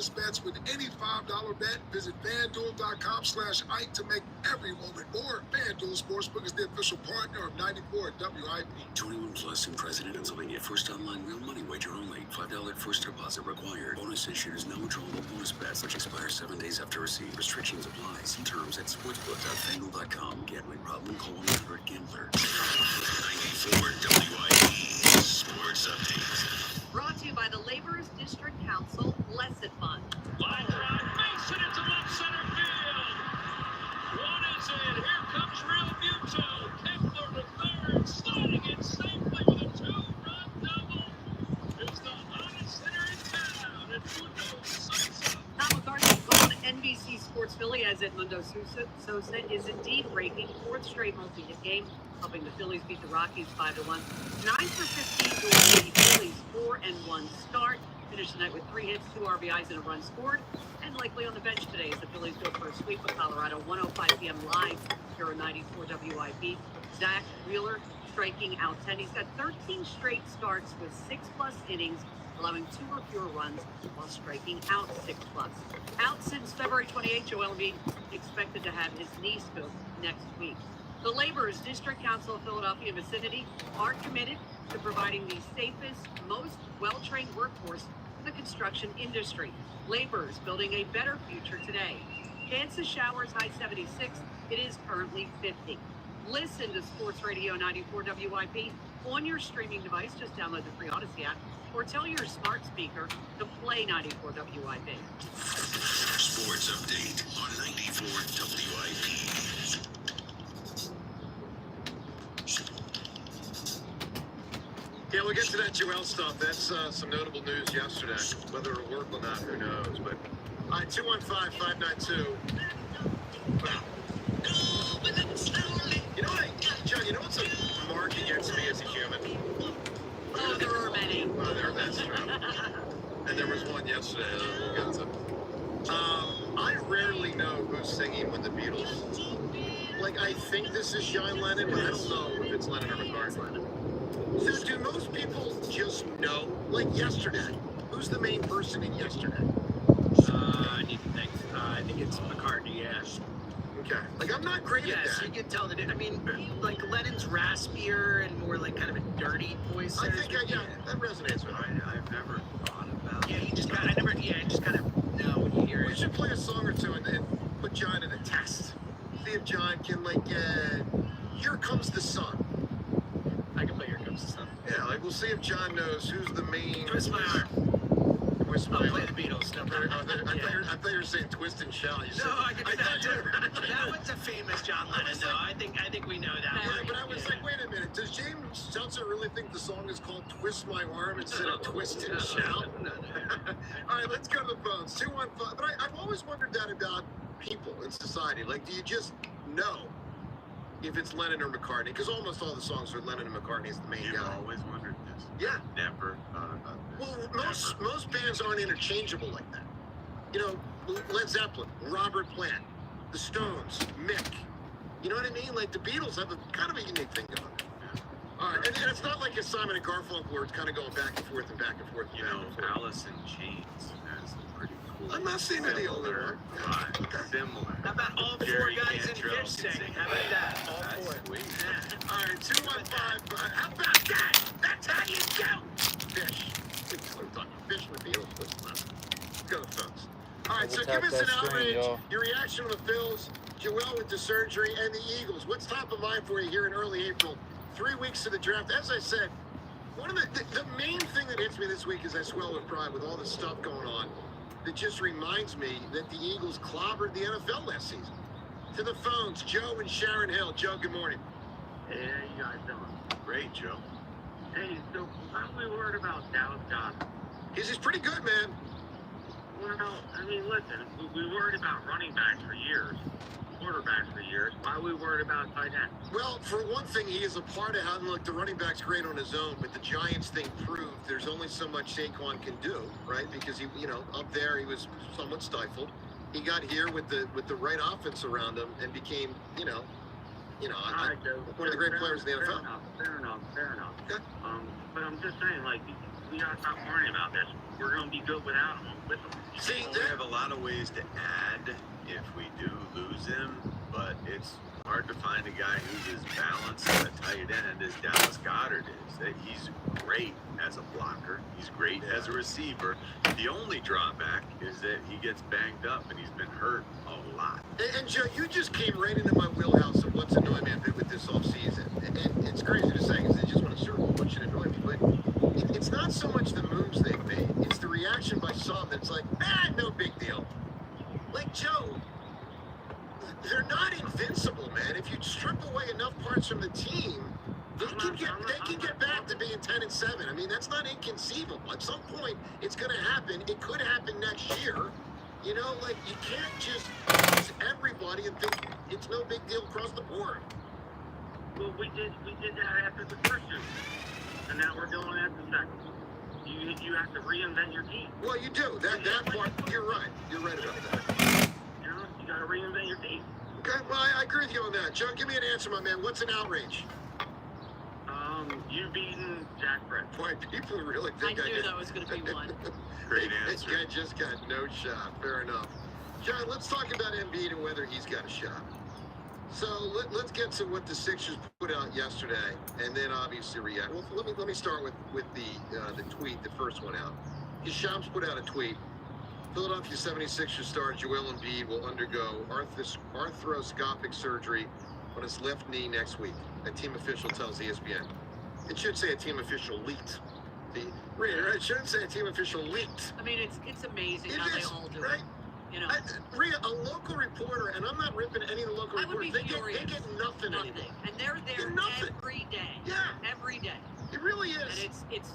bets with any $5 bet. Visit FanDuel.com/Ike to make every moment more. FanDuel Sportsbook is the official partner of 94 WIP. 21 plus in President, Pennsylvania. First online real money wager only. $5 first deposit required. Bonus issued is non-withdrawable bonus bets which expire 7 days after receipt. Restrictions apply. See terms at sportsbook.fanduel.com. Gambling problem? Call 1-800-GAMBLER. 94 WIP Sports Update. Brought to you by the Laborers District Council Lesson Fund. Line drive, Mason into left center field. One is in. Here comes Real Muto. Kepler to third, sliding in safely with a 2-run double. It's the hottest hitter in town, and Muto Sosa. Tom McCarthy on NBC Sports Philly as Edmundo Sosa is indeed breaking fourth straight multi-hit game, helping the Phillies beat the Rockies 5-1. 9 for 15 to the Phillies 4-1 start. Finished the night with 3 hits, 2 RBIs, and a run scored. And likely on the bench today as the Phillies go for a sweep of Colorado. 1:05 p.m. live here on 94 WIP. Zach Wheeler striking out 10. He's got 13 straight starts with 6+ innings, allowing 2 or fewer runs while striking out 6+. Out since February 28, Joel Embiid expected to have his knee scoped next week. The Laborers District Council of Philadelphia vicinity are committed to providing the safest, most well-trained workforce for the construction industry. Laborers building a better future today. Kansas showers high 76. It is currently 50. Listen to Sports Radio 94 WIP on your streaming device. Just download the free Odyssey app or tell your smart speaker to play 94 WIP. Sports Update on 94 WIP. Yeah, we'll get to that Joel stuff. That's some notable news yesterday. Whether it'll work or not, who knows. But, all right, 215-592. You know what, John, you know what's a mark against me as a human? Oh, there are many. That's true. And there was one yesterday that we'll get to. I rarely know who's singing with the Beatles. Like, I think this is John Lennon, but I don't know if it's Lennon or McCartney. So do most people just know? Like yesterday, who's the main person in yesterday? I need to think. I think it's McCartney, yeah. Okay. Like, I'm not great at Yes, that. you can tell that. I mean, like Lennon's raspier and more like kind of a dirty voice. I think, yeah, that resonates with me. I've never thought about. Yeah, you just kind of, just kind of know when you hear We it. should play a song or two and then put John in a test. See if John can, like, Here Comes the Sun. I can play Here Comes the Sun. Yeah, like, we'll see if John knows who's the main... Twist my arm. Twist my I'll arm. play the Beatles. No problem. I thought you were saying twist and shout. You said, No, I can do that too. too. That one's a famous John Lennon, though. I think we know that Yeah, one. but I was like, wait a minute. Does James Seltzer really think the song is called Twist My Arm instead of Twist and Shout? No. All right, let's go to the phones. 215. But I've always wondered that about people in society. Like, do you just know if it's Lennon or McCartney? Because almost all the songs are Lennon and McCartney is the main guy. I've always wondered this. Yeah. Never thought about this. Well, most bands aren't interchangeable like that. You know, Led Zeppelin, Robert Plant, the Stones, Mick. You know what I mean? Like, the Beatles have a kind of a unique thing going. All right, and it's not like a Simon and Garfunkel where it's kind of going back and forth and back and forth. You know, Alice in Chains has some pretty cool. I'm not seeing any older. Similar. How about all 4 Jerry guys in Cantrell Fish can singing? sing. How about that? All That's 4. sweet. Yeah. All right, 215. How about that? That's how you go. Fish. We're talking fish with the Beatles. Let's go to the phones. All right, so give us an outrage. Your reaction to the Phils, Joel with the surgery, and the Eagles. What's top of mind for you here in early April? 3 weeks to the draft. As I said, one of the main thing that hits me this week is I swell with pride with all this stuff going on. That just reminds me that the Eagles clobbered the NFL last season. To the phones, Joe and Sharon Hill. Joe, good morning. Hey, how you guys doing? Great, Joe. Hey, so what are we worried about Dallas Goddard? He's pretty good, man. What about, I mean, listen, we worried about running backs for years, quarterbacks for years. Why are we worried about tight end? Well, for one thing, he is a part of how, look, the running back's great on his own, but the Giants thing proved there's only so much Saquon can do, right? Because he, up there he was somewhat stifled. He got here with the right offense around him and became, one of the great players in the NFL. Fair enough. Okay. But I'm just saying, like, we gotta stop worrying about this. we're going to be good without him. With him. See, We have a lot of ways to add if we do lose him, but it's hard to find a guy who's as balanced at a tight end as Dallas Goedert is. That he's great as a blocker. He's great as a receiver. The only drawback is that he gets banged up and he's been hurt a lot. and Joe, you just came right into my wheelhouse of what's annoying me a bit with this offseason. And it's crazy to say because I just want to circle what should annoy me. But it's not so much the moves they've made, it's the reaction by some that's like, no big deal. Like, Joe, they're not invincible, man. If you strip away enough parts from the team, they can get back to being 10-7. I mean, that's not inconceivable. At some point, it's going to happen. It could happen next year. You know, like, you can't just use everybody and think it's no big deal across the board. Well, we did that after the first year, and now we're doing it the second. You have to reinvent your team. Well, you do. That part, you're right. You're right about that. You know, you got to reinvent your team. Okay, well, I agree with you on that. Joe, give me an answer, my man. What's an outrage? You beating Jack Brett. Boy, people really I think I knew did. that was going to be one. Great That answer. guy just got no shot. Fair enough. John, let's talk about Embiid and whether he's got a shot. So let's get to what the Sixers put out yesterday, and then obviously react. Well, let me start with the tweet, the first one out. Shams put out a tweet. Philadelphia 76ers star Joel Embiid will undergo arthroscopic surgery on his left knee next week. A team official tells ESPN. It should say a team official leaked. It shouldn't say a team official leaked. I mean, it's amazing It how they is, all do right? it. You know, Rhea, a local reporter, and I'm not ripping any of the local I would be reporters, furious. they get nothing nothing, anymore. and they're there Nothing. every day. Yeah, Every day, it really and is. it's.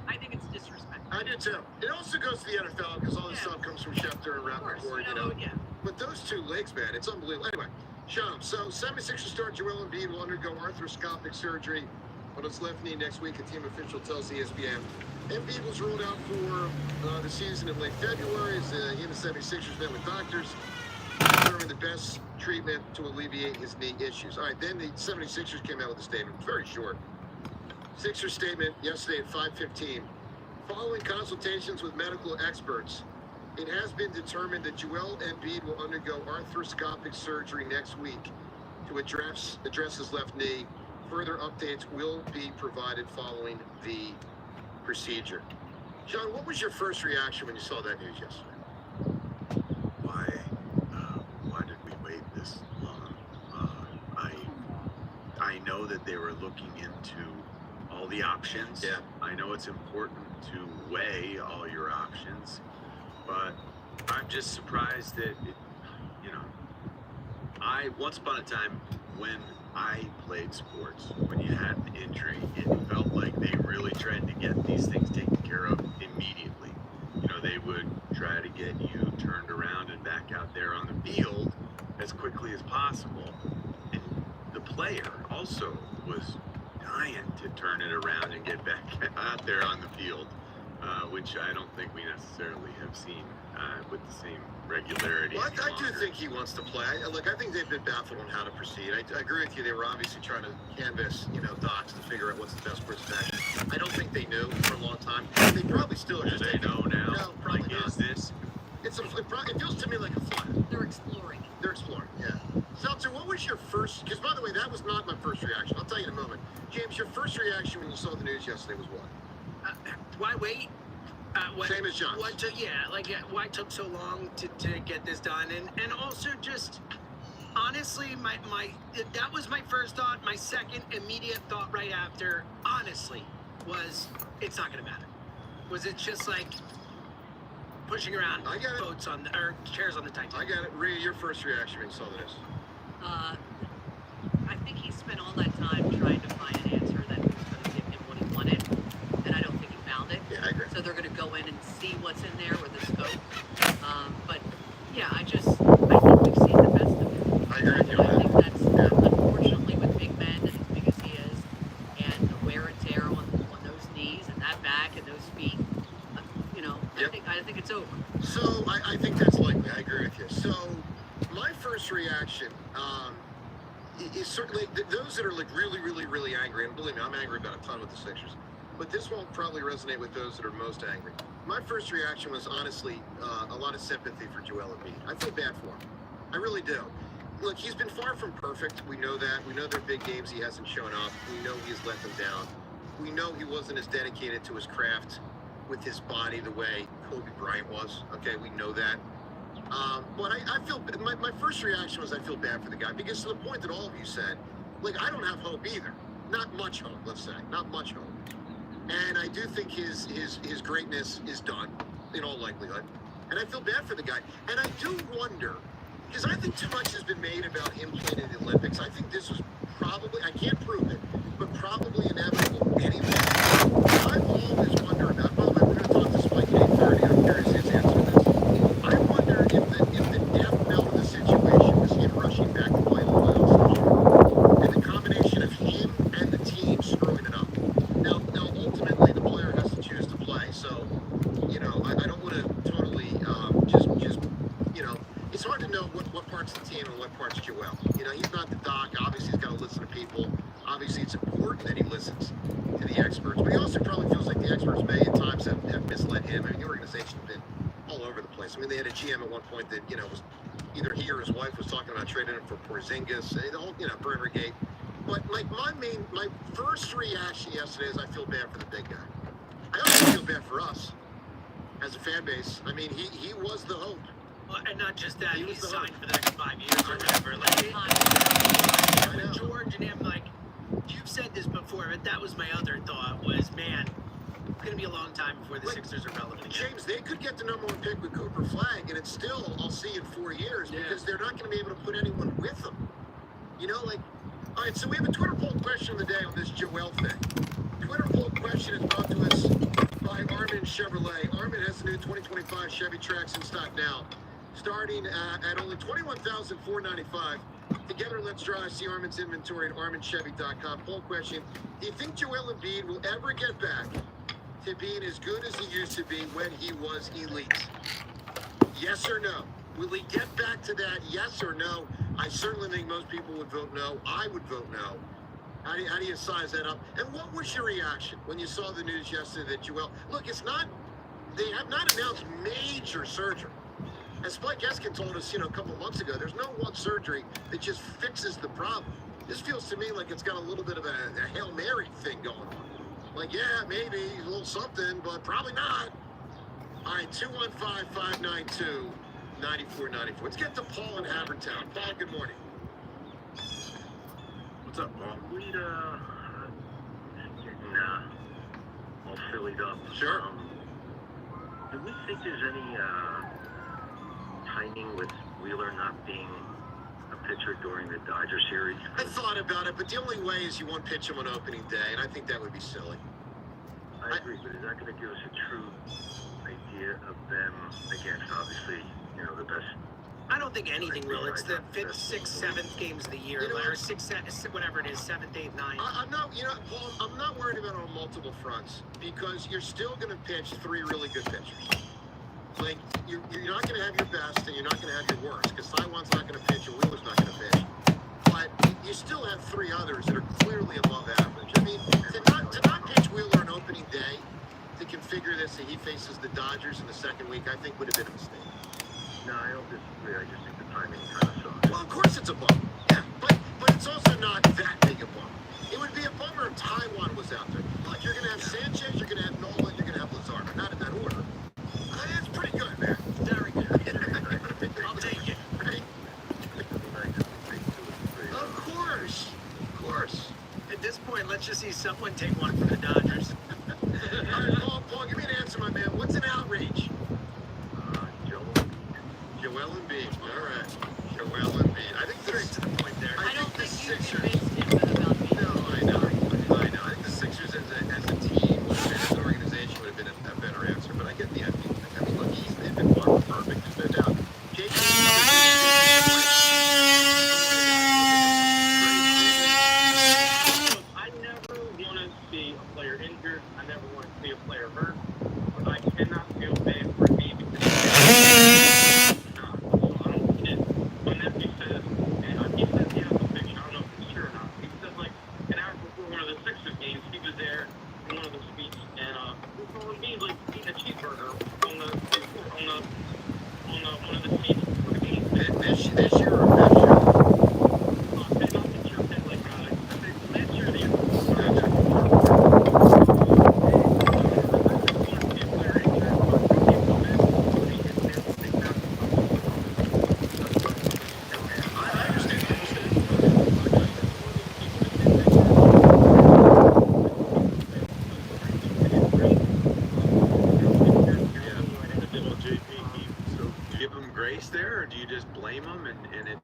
I think it's disrespectful. I do too. It also goes to the NFL because all this Yeah. stuff comes from Schefter and Of course, Rappaport, you know. yeah. But those two legs, man, it's unbelievable. Anyway, Sham, so 76ers star Joel Embiid will undergo arthroscopic surgery on his left knee next week, a team official tells ESPN. Embiid was ruled out for the season in late February as he and the 76ers met with doctors to determine the best treatment to alleviate his knee issues. All right, then the 76ers came out with a statement, very short. Sixers statement yesterday at 5:15. Following consultations with medical experts, it has been determined that Joel Embiid will undergo arthroscopic surgery next week to address his left knee. Further updates will be provided following the procedure. John, what was your first reaction when you saw that news yesterday? Why did we wait this long? I know that they were looking into all the options. Yeah. I know it's important to weigh all your options, but I'm just surprised that once upon a time when I played sports, when you had an injury, it felt like they really tried to get these things taken care of immediately. They would try to get you turned around and back out there on the field as quickly as possible. And the player also was dying to turn it around and get back out there on the field, which I don't think we necessarily have seen with the same regularity. Well, any I do longer. think he wants to play. I think they've been baffled on how to proceed. I agree with you. They were obviously trying to canvass, docs to figure out what's the best course of action. I don't think they knew for a long time. They probably still are. Do they know now? No, probably like, not. is this? It feels to me like a flat. They're exploring. They're exploring, yeah. Seltzer, what was your first? Because by the way, that was not my first reaction. I'll tell you in a moment. James, your first reaction when you saw the news yesterday was what? Why wait? Same as John's. Why took so long to get this done? And also just honestly, that was my first thought. My second immediate thought right after, honestly, was it's not gonna matter. Was it just like pushing around I get it. boats or chairs on the Titanic? I got it. Rhea, your first reaction when you saw the news? I think he spent all that time trying to find an answer that was going to give him what he wanted, and I don't think he found it. Yeah, I agree. So they're going to go in and see what's in there with the scope. But yeah, I think we've seen the best of him. I agree with you And on I think that. that's unfortunately with big men and as big as he is, and the wear and tear on those knees and that back and those feet. Yep. I think it's over. So I think that's likely. I agree with you. So my first reaction is certainly those that are like really, really, really angry, and believe me, I'm angry about a ton with the Sixers. but this won't probably resonate with those that are most angry. My first reaction was honestly a lot of sympathy for Joel Embiid. I feel bad for him. I really do. Look, he's been far from perfect. We know that. We know there are big games he hasn't shown up. We know he's let them down. We know he wasn't as dedicated to his craft with his body the way Kobe Bryant was. Okay, we know that. But I feel, my first reaction was I feel bad for the guy, because to the point that all of you said, like, I don't have hope either. Not much hope, let's say. Not much hope. And I do think his greatness is done, in all likelihood. And I feel bad for the guy. And I do wonder, because I think too much has been made about him playing in the Olympics. I think this was probably, I can't prove it, but probably inevitable anyway. I've always wondered about, by the way, we're going to talk to Spike at 8:30. I'm curious his answer to this. I wonder if the death knell of the situation was him rushing back to play the playoffs. And the combination of him and the team screwing it up. Now ultimately, the player has to choose to play. So, you know, I don't want to totally just you know, it's hard to know what part's the team and what part's Joel. You know, he's not the doc. Obviously, he's got to listen to people. Obviously, it's important that he listens to the experts. But he also probably feels like the experts may at times have misled him. I mean, the organization has been all over the place. I mean, they had a GM at one point that, you know, was either he or his wife was talking about trading him for Porzingis, the whole, you know, perimeter gate. But like my first reaction yesterday is I feel bad for the big guy. I also feel bad for us as a fan base. I mean, he was the hope. Well, and not just that, He was he's the signed hope. for the next 5 years or whatever. Like, I know. with George and him, like, you've said this before, but that was my other thought was, man, it's going to be a long time before the Like, Sixers are relevant again. James, they could get the number one pick with Cooper Flag, and it's still, I'll see in 4 years, Yeah. because they're not going to be able to put anyone with them. You know, like, all right, so we have a Twitter poll question of the day on this Joel thing. Twitter poll question is brought to us by Armin Chevrolet. Armin has the new 2025 Chevy Trax in stock now, starting at only $21,495. Together, let's drive. See Armin's inventory at arminchevy.com. Poll question: do you think Joel Embiid will ever get back to being as good as he used to be when he was elite? Yes or no? Will he get back to that? Yes or no? I certainly think most people would vote no. I would vote no. How do you size that up? And what was your reaction when you saw the news yesterday that Joel... Look, it's not... They have not announced major surgery. As Spike Eskin told us, you know, a couple of months ago, there's no one surgery that just fixes the problem. This feels to me like it's got a little bit of a Hail Mary thing going on. Like, yeah, maybe a little something, but probably not. All right, 215-592-9494. Let's get to Paul in Havertown. Paul, good morning. What's up, Paul? We'd getting all sillied up. Sure. Do we think there's any timing with Wheeler not being a pitcher during the Dodger series? I thought about it, but the only way is you won't pitch him on opening day, and I think that would be silly. I agree, but is that going to give us a true idea of them against, obviously, you know, the best? I don't think anything will. It's the 5th, 6th, 7th games of the year, You know or what? 6th, whatever it is, 7th, 8th, 9th. I'm not, you know, Paul, I'm not worried about it on multiple fronts, because you're still going to pitch 3 really good pitchers. Like, you're not going to have your best, and you're not going to have your worst, because Taiwan's not going to pitch, and Wheeler's not going to pitch. But you still have 3 others that are clearly above average. I mean, to not pitch Wheeler on opening day, to configure this that he faces the Dodgers in the second week, I think would have been a mistake. No, I don't disagree. I just think the timing kind of sucks. Well, of course it's a bummer. Yeah, but it's also not that big a bummer. It would be a bummer if Taiwan was out there. Look, you're going to have Sanchez, you're going to have Nolan, you're going to have Lazard. Not in that order. It's pretty good, man. Very good. I'll take it. Right? Of course. At this point, let's just see someone take one for the Dodgers. All right, Paul, give me an answer, my man. What's an outrage? Joel Embiid. All right. Joel Embiid. I think Straight to the point there. I don't think the think you can Sixers... base him about me. No, I know. I think the Sixers as a team, as an organization, would have been a better answer. But I get the idea. I mean, look, they've been far from perfect. There's no doubt. I never want to see a player injured. I never want to see a player hurt. But I cannot feel bad for me because so I don't get when nephew says, and he says he has a picture. I don't know if it's true or not. one of the seasons for the game. This year or next year? Not this year, but like last year, the year before. So give him grace there, or do you just blame him? And it,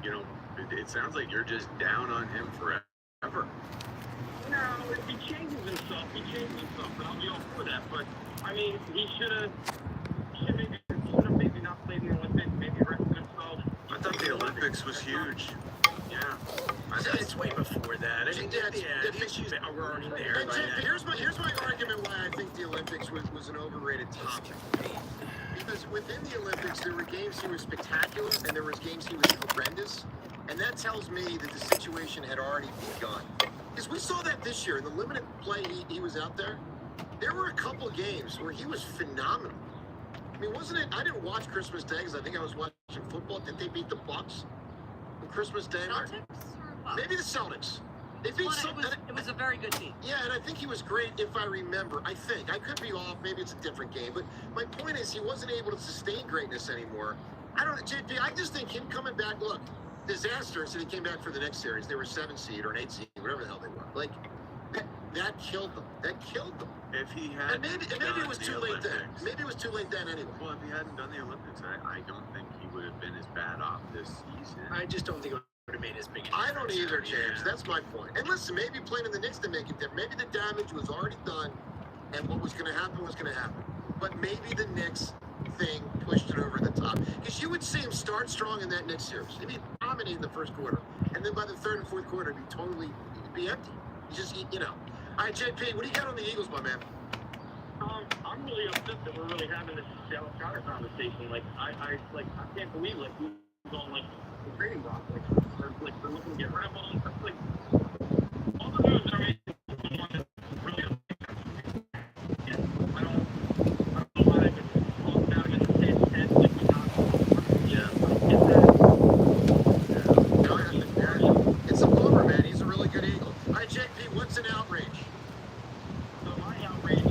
you know, it sounds like you're just down on him forever. No, if he changes himself, and I'll be all for that. But I mean, he should have maybe not played in the Olympics, maybe rested himself. I thought the Olympics was huge. Yeah. It's way before that. I think the issues are already there. And here's my argument why I think the Olympics was an overrated topic. Because within the Olympics, there were games he was spectacular, and there was games he was horrendous. And that tells me that the situation had already begun. Because we saw that this year in the limited play he was out there. There were a couple games where he was phenomenal. I mean, wasn't it? I didn't watch Christmas Day because I think I was watching football. Did they beat the Bucks on Christmas Day? Celtics or what? Maybe the Celtics. They beat It was a very good team. Yeah, and I think he was great if I remember. I think. I could be off. Maybe it's a different game. But my point is he wasn't able to sustain greatness anymore. I don't know, JP, I just think him coming back, look, disaster, and he came back for the next series. They were 7 seed or an 8 seed, whatever the hell they were. Like, that killed them. That killed them. If he had And maybe it was too late then. Maybe it was too late then anyway. Well, if he hadn't done the Olympics, I don't think he would have been as bad off this season. I just don't think it would have made as big a I don't difference. either, James. That's my point. And listen, maybe playing in the Knicks to make it different. Maybe the damage was already done, and what was going to happen was going to happen. But maybe the Knicks thing pushed it over the top. Because you would see him start strong in that Knicks series. He'd be dominating in the first quarter. And then by the third and fourth quarter, he'd be empty. You know. All right, JP, what do you got on the Eagles, my man? I'm really upset that we're really having this Dallas Connor conversation. Like, I can't believe like we on like the trading block, we're looking to get rid of them. Like, all the moves are made. Really, I don't know why they've been talking out against the Saints head like we got. It's a bummer, man. He's a really good Eagle. All right, JP, what's an outrage? So my outrage is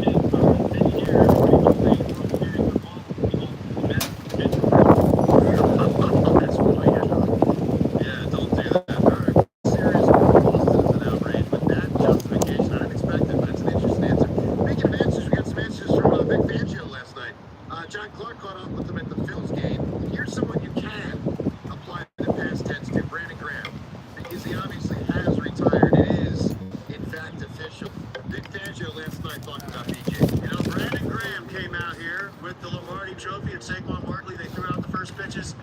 this year, everybody's saying World Series are awful. That's funny. Yeah, don't do that. All right. Serious Boston is an outrage, but that justification, I didn't expect it, but it's an interesting answer. Speaking of answers, we got some answers from Vic Fangio last night. John Clark caught up with him at the Phils game. Here's someone you can apply the past tense to, Brandon Graham, because he obviously has retired. It is, in fact, official. Vic Fangio last night talking about BJ. You know, Brandon Graham came out here with the Lombardi Trophy and Saquon Barkley. They threw out the first pitches.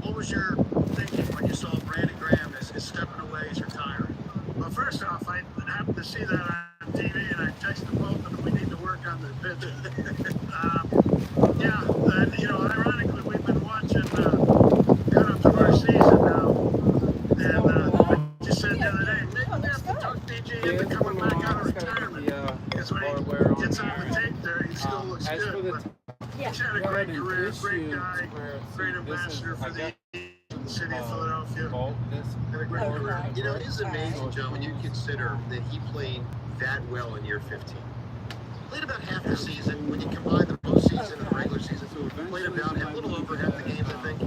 What was your thinking when you saw Brandon Graham is stepping away, he's retiring? Well, first off, I happened to see that on TV, and I texted both of them, we need to work on the pitch. Yeah, and, you know, ironically, we've been watching cut up to our season now. And just said the other day, maybe we have to talk BJ into coming back out of retirement. Because when he gets on the tape there, he still looks good. But he's had a great career, great guy, great ambassador for the city of Philadelphia. Had a great career. You know, it is amazing, Joe, when you consider that he played that well in year 15. Played about half the season. When you combine the postseason and the regular season, played about a little over half the games, I think.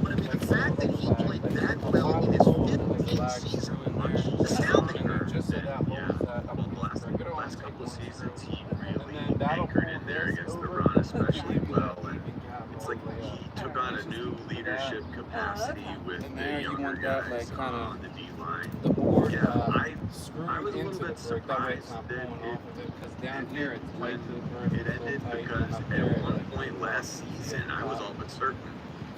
But I mean, the fact that he played that well in his 15th season is astounding. The last couple of seasons, he really anchored in there against the run, especially well. And it's like he took on a new leadership capacity with the younger guys on the D line. Yeah, I was a little bit surprised that it ended when it ended, because at one point last season I was all but certain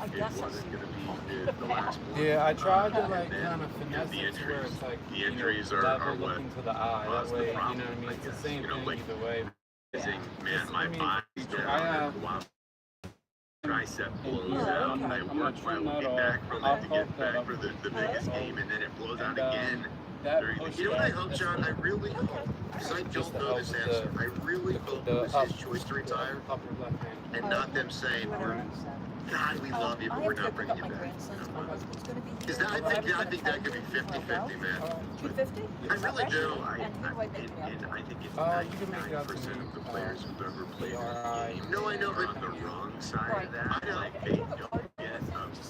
it wasn't going to be the last one. Yeah, I tried to like And kind of finesse the it to where injuries, it's like the injuries are level what looking to the eye. That caused way, the you know problem. what I mean. I It's the guess, same you know, thing like, either way. Man, my I mean, body's I down. have- Tricep blows yeah, out. I'm I gonna work my trim that way off. back from I'll it to bulk get that back up. for the biggest game, and then it blows out And, again. that Very push You know what I that- hope, that's John? the- I really hope, because I Just don't to know help this with answer. the- I really hope the it was his choice to retire upper left hand. and not them saying, God, we love you, but we're not bringing you back. Because I think that could be 50-50, man. 250? I really do. And I think it's You can make it out to 99% of the me, players who've ever played BRI. this game No, I know, are but- on the wrong side Right. of that. I know. Like, they don't get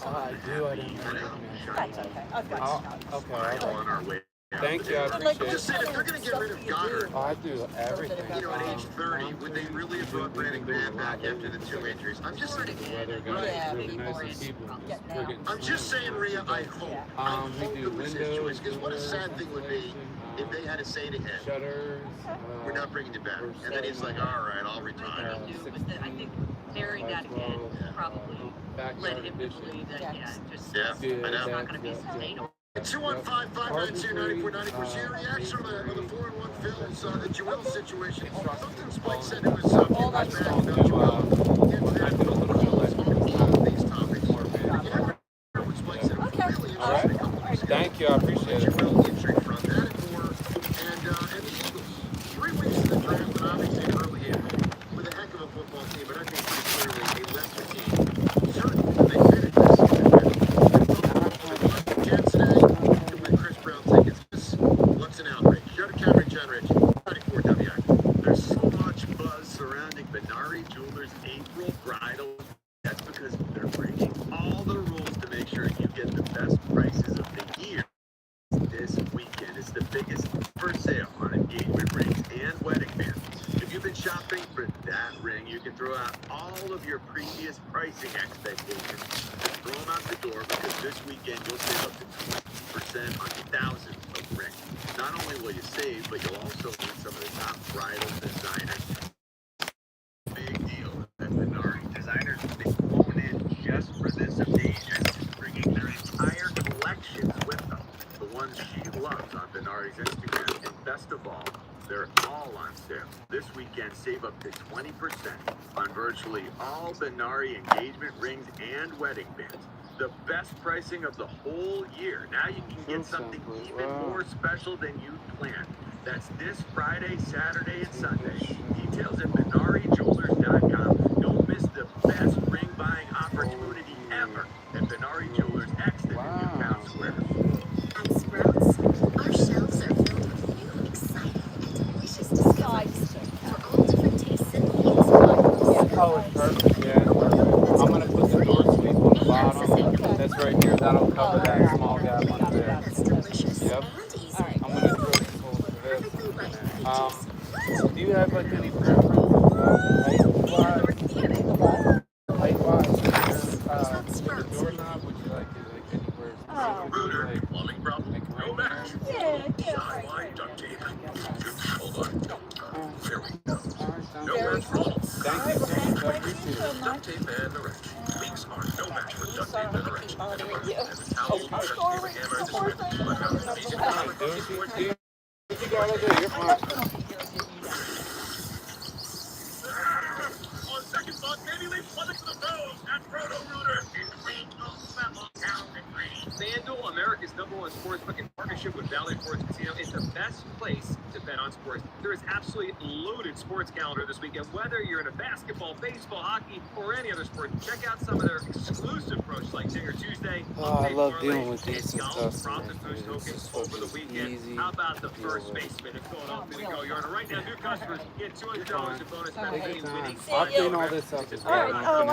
I do, I didn't happy, know. That's okay. I've got I'll- scouts. okay, smile I'll- on our way out Thank the you, I door. I'm appreciate just it. saying, if they're going to get rid of Goddard, I do everything. you know, at age 30, would they really have brought Brandon Graham back after the 2 injuries? I'm just saying. The weather got Yeah. really nice and people. We're getting I'm just saying, Rhea, I hope. I We hope do it was his windows, choice. Because what a sad doors, thing would be if they had to say to him, shutters. we're not bringing you back. And then he's like, all right, I'll What retire. he knew was that I think burying that again probably led him to believe that, yeah, just Yeah, I know. it's not going to be sustainable. 215-592-9494. So your reaction on the 4-1 Phil's, the Joel situation. Something Spike said it was All that bad stuff. about Joel. I do a little bit less On these topics. more man. You heard what Spike said. It was Okay. really All right. interesting a couple weeks ago. Thank you, I appreciate it. Joel injury front, that and more. And the Eagles. 3 weeks in the draft, and obviously an early year with a heck of a football team, but I think pretty clearly a lesser team. Certainly, they finished this season. Jets today, with Chris Brown tickets. What's an outrage? Show to Cameron Jenrich, 94 WI. There's so much buzz surrounding Benari Jewelers' April bridal. That's because they're breaking all the rules to make sure you get the best prices of the year. This weekend is the biggest ever sale on engagement rings and wedding bands. If you've been shopping for that ring, you can throw out all of your previous pricing expectations. Just throw them out the door because this weekend you'll save up to 20% on thousands of rings. Not only will you save, but you'll also win some of the top bridal designers. Big deal at Benari. Designers have been flown in just for this occasion, bringing their entire collections with them. The ones she loves on Benari's Instagram. And best of all, they're all on sale. This weekend, save up to 20% on virtually all Benari engagement rings and wedding bands. The best pricing of the whole year. Now you can get something even more special than you planned. That's this Friday, Saturday, and Sunday. Details at BenariJewelers.com. Don't miss the best ring buying opportunity ever at Benari Jewelers Exton in Newtown Square. At Sprouts, our shelves are filled with new, exciting, and delicious discoveries for all different tastes and needs. Oh, it's perfect. Yeah, it's perfect. I'm gonna put the door sweep on the bottom. That's right here. That'll cover that small gap under there. That's delicious Yep. and easy. I'm gonna drill this hole for this. Perfectly right pages. Do you have like any preference? Height-wise? Height-wise? The doorknob, would you like it like anywhere? Rooter, Like, plumbing problem, no match. DIY duct tape. Hold on. There we go. No match for all. thank you so much. I appreciate it. Duct tape and the wrench. Leaks are no match for duct tape and the wrench. And the towel, duct tape, hammer, and the look out. Easy to cover, bucket, sports. You got it there. You're fine. On second thought, maybe leave plug it to the pros. That's Proto Rooter. FanDuel, America's #1 sportsbook in partnership with Valley Forge Casino, is the best place to bet on sports. There is absolutely loaded sports calendar this weekend. Whether you're into basketball, baseball, hockey, or any other sport, check out some of their exclusive pros like Dinger Tuesday. Oh, I love Parlays, dealing with and these and golf, stuff. prop and boost tokens over the weekend. Easy. How about the first baseman in Philadelphia to go yard? Right now, new customers get $200 in bonus bets Take winning your time. winning. I'll clean all this up as All right. well. Oh, I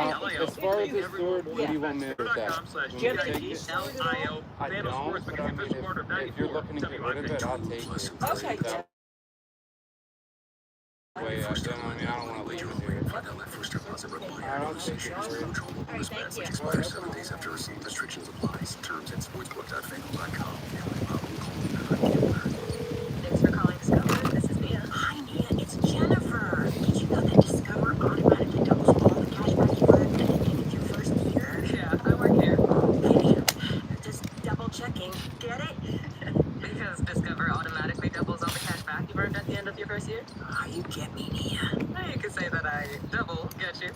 know. As far as this door, what do you want me to do with that? Want me to take it? GITLIO, I FanDuel don't, Sportsbook, but the I mean, official partner of if you're 94 looking to get rid of it, I'll take it. Okay. That way, I don't want to leave it here. $5 first deposit required. I don't Bonus think issues it's no worth trouble bonus bets which expire 7 days after receipt. Restrictions apply. See terms at sportsbook.fanduel.com. Gambling problem? Call 1-800-GAMBLER. Thanks for calling Discover. This is Mia. Hi, Mia. It's Jennifer. Did you know that Discover automatically doubles all the cash back you earn at the end of your first year? Yeah, I work here. Okay. Just double checking. Get it? Because Discover automatically doubles all the cash back you've earned at the end of your first year. Ah, you get me, Mia. You could say that I double get you.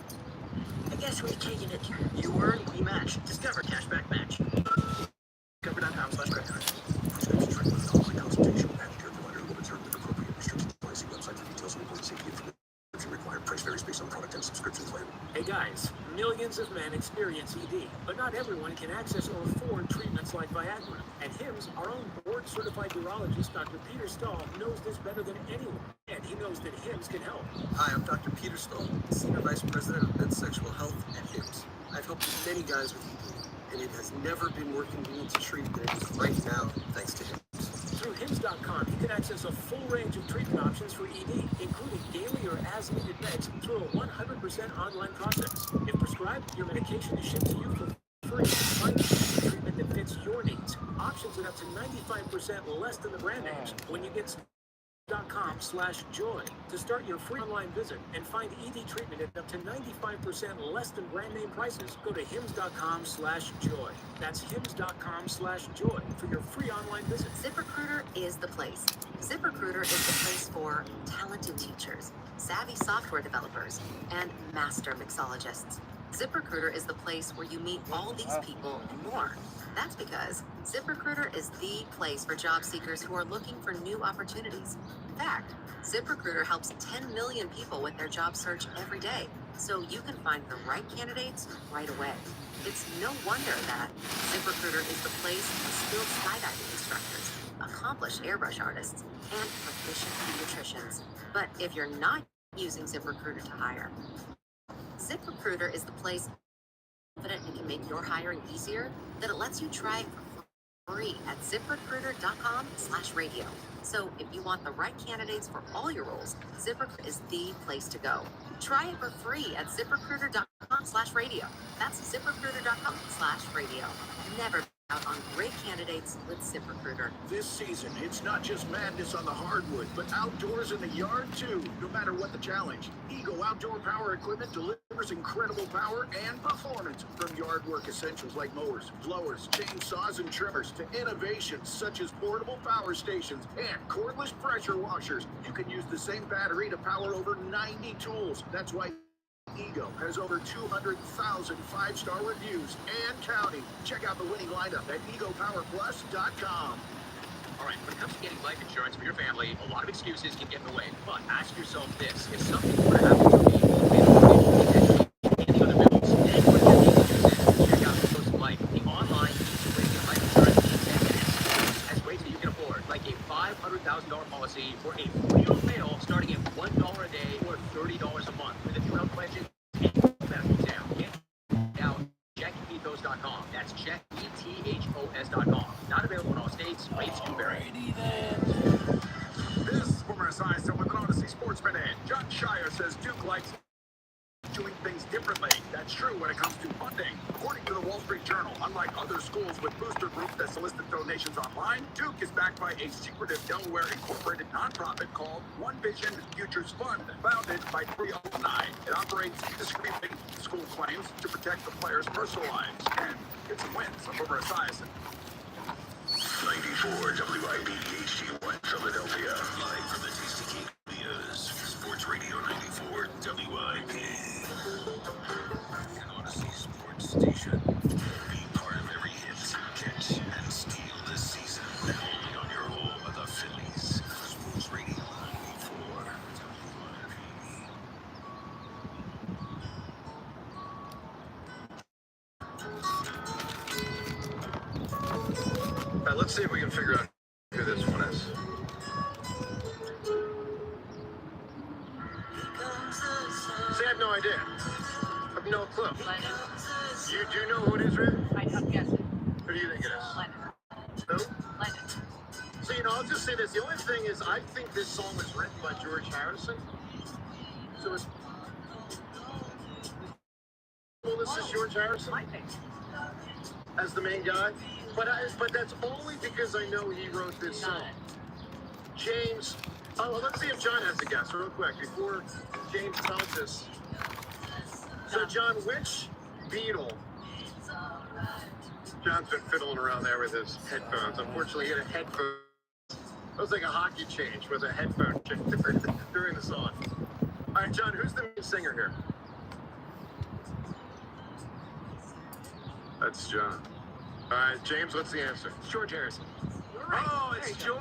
I guess we're taking it. You earn, we match. Discover Cashback Match. Discover.com/credit card. Millions of men experience ED, but not everyone can access or afford treatments like Viagra. At HIMSS, our own board-certified urologist, Dr. Peter Stahl, knows this better than anyone, and he knows that HIMSS can help. Hi, I'm Dr. Peter Stahl, Senior Vice President of Men's Sexual Health at HIMSS. I've helped many guys with ED, and it has never been more convenient to treat than it is right now, thanks to HIMSS. Through HIMSS.com, you can access a full range of treatment options for ED, including daily or as-needed meds through a 100% online process. If prescribed, your medication is shipped to you for free. Find a treatment that fits your needs. Options at up to 95% less than the brand names when you get HIMSS.com/joy to start your free online visit and find ED treatment at up to 95% less than brand name prices. Go to HIMSS.com/joy. That's HIMSS.com/joy for your free online visit. ZipRecruiter is the place. ZipRecruiter is the place for talented teachers, savvy software developers, and master mixologists. ZipRecruiter is the place where you meet all these people and more. That's because ZipRecruiter is the place for job seekers who are looking for new opportunities. In fact, ZipRecruiter helps 10 million people with their job search every day, so you can find the right candidates right away. It's no wonder that ZipRecruiter is the place for skilled skydiving instructors, accomplished airbrush artists, and proficient pediatricians. But if you're not using ZipRecruiter to hire, ZipRecruiter is the place confident it can make your hiring easier, that it lets you try it for free at ZipRecruiter.com/radio. So if you want the right candidates for all your roles, ZipRecruiter is the place to go. Try it for free at ZipRecruiter.com/radio. That's ZipRecruiter.com/radio. Never out on great candidates with ZipRecruiter. This season, it's not just madness on the hardwood, but outdoors in the yard too, no matter what the challenge. Eagle Outdoor Power Equipment delivers incredible power and performance, from yard work essentials like mowers, blowers, chainsaws, and trimmers, to innovations such as portable power stations and cordless pressure washers. You can use the same battery to power over 90 tools. That's why Ego has over 200,000 five-star reviews and counting. Check out the winning lineup at egopowerplus.com. All right, when it comes to getting life insurance for your family, a lot of excuses can get in the way. But ask yourself this: if something were to happen to me, any other bills, then what can you do? Check out Coast Life, the online easy way to get life insurance in 10 minutes. As rates that you can afford, like a $500,000 policy or a free mail starting at $1 a day or $30 a month with a $2 budget and medical exam. Get out checkethos.com. That's checkethos.com. Not available in all states. Rates do vary. This is former SI with an Odyssey Sportsman and John Shire says Duke likes doing things differently. That's true when it comes to funding. According to the Wall Street Journal, unlike other schools with booster groups that solicit donations online, Duke is backed by a secretive Delaware incorporated nonprofit called One Vision Futures Fund, founded by 3 alumni. It operates discreetly school claims to protect the players' personal lives and get some wins over Esiason. 94 WIBHT1 Philadelphia. Live from the Tasty King Studios. Sports Radio 94 WIP. An Odyssey Sports Station. Be part of every hit, catch, and steal this season. Only on your home of the Phillies. Sports Radio 94 All right, let's see if we can figure out who this one is. See, I have no idea. I have no clue. You do know who it is, Rick? I'm guessing. Who do you think it is? Lennon. Who? Lennon. So, I'll just say this. The only thing is, I think this song was written by George Harrison. So it's... Well, this is George Harrison as the main guy. But that's only because I know he wrote this song. James... Oh, well, let's see if John has a guess real quick before James tells us. So, John, which Beatle... John's been fiddling around there with his headphones. Unfortunately, he had a headphone. It was like a hockey change with a headphone during the song. All right, John, who's the main singer here? That's John. All right, James, what's the answer? George Harrison. Oh, it's George.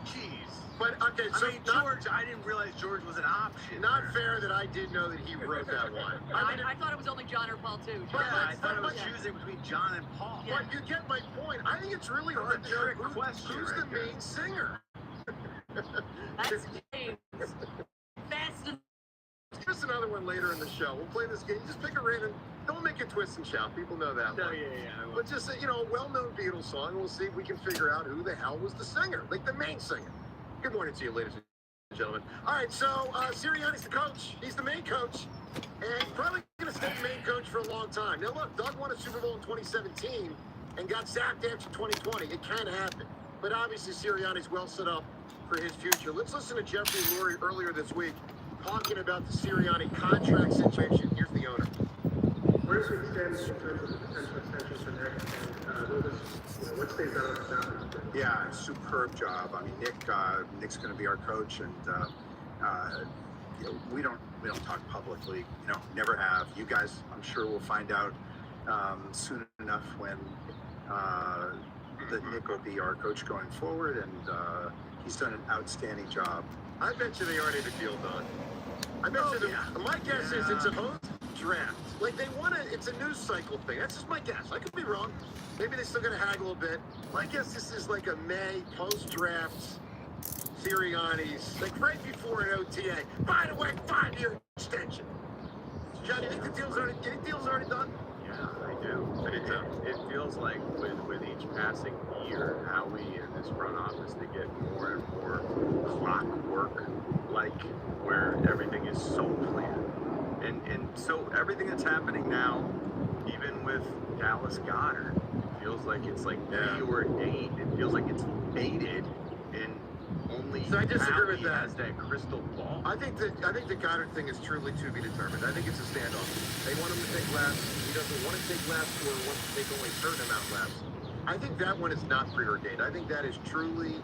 Jeez. But okay, so I mean, George, I didn't realize George was an option. not fair that I did know that he wrote that one. I thought it was only John or Paul too. But Yeah, I thought it was Yeah. choosing between John and Paul. Yeah. But you get my point. I think it's really hard to know trick question who's right the here. main singer. That's James. Fast and Just another one later in the show. We'll play this game. Just pick a random. Don't make it twist and shout. People know that No, one. yeah. But just a well-known Beatles song. We'll see if we can figure out who the hell was the singer, like the main singer. Good morning to you, ladies and gentlemen. All right, so Sirianni's the coach. He's the main coach, and he's probably going to stay the main coach for a long time. Now, look, Doug won a Super Bowl in 2017 and got sacked after 2020. It can happen, but obviously Sirianni's well set up for his future. Let's listen to Jeffrey Lurie earlier this week talking about the Sirianni contract situation. Here's the owner. Where does it stand in terms of the potential extensions for Nick, and what stays out of the staff? Yeah, superb job. I mean, Nick's going to be our coach, and we don't talk publicly. Never have. You guys, I'm sure, will find out soon enough when that Nick will be our coach going forward, and he's done an outstanding job. I bet you they already have a deal done. I bet you. My guess is it's a post-draft. Like they want to. It's a news cycle thing. That's just my guess. I could be wrong. Maybe they still got to haggle a bit. My guess this is like a May post-draft Sirianni's, like right before an OTA. By the way, 5-year extension. John, you think the deal's already done? Yeah, I do. It feels like with each passing year, how we in this front office they get more and more clockwork, like where everything is so planned. And so everything that's happening now, even with Dallas Goedert, it feels like it's like preordained. It feels like it's fated, and only So I disagree with Howie that. has that crystal ball. I think the Goddard thing is truly to be determined. I think it's a standoff. They want him to take laps. He doesn't want to take laps or wants to take only a certain amount of laps. I think that one is not preordained. I think that is truly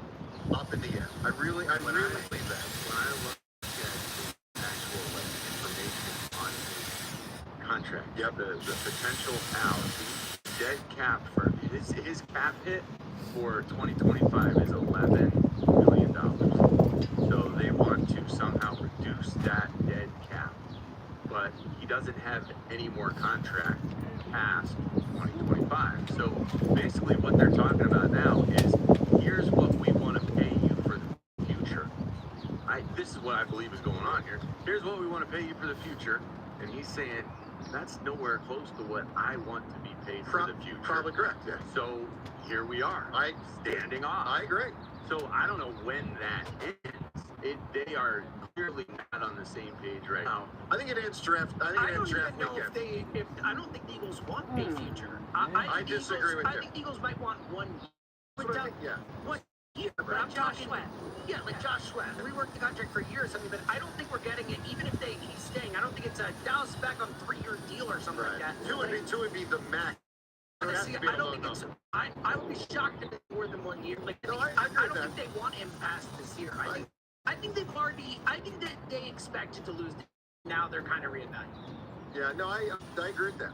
up in the air. I really believe that. When I look at actual information on his contract, the potential out, dead cap for his cap hit for 2025 is $11 million. So they want to somehow reduce that dead cap, but he doesn't have any more contract past 2025. So basically what they're talking about now is here's what we want to pay you for the future. This is what I believe is going on here. Here's what we want to pay you for the future. And he's saying that's nowhere close to what I want to be paid for the future. Probably correct, yeah. So here we are, standing off. I agree. So I don't know when that ends. They are clearly not on the same page right now. I think it ends draft. I think I it don't ends even draft know weekend. if I don't think the Eagles want a future. I think disagree with I you. think the Eagles might want one. That's what I think, yeah. 1 year, but I'm talking. Yeah, like Josh Sweat. Reworked the contract for years. I mean, but I don't think we're getting it. Even if he's staying, I don't think it's a Dallas is back on 3-year deal or something like that. Two would be the max. Honestly, I don't think it's. I would be shocked if it's more than 1 year. Like, No, I I agree with don't that. think they want him past this year. I think they've already. I think that they expected to lose. Now they're kind of reevaluating. Yeah, no, I agree with that.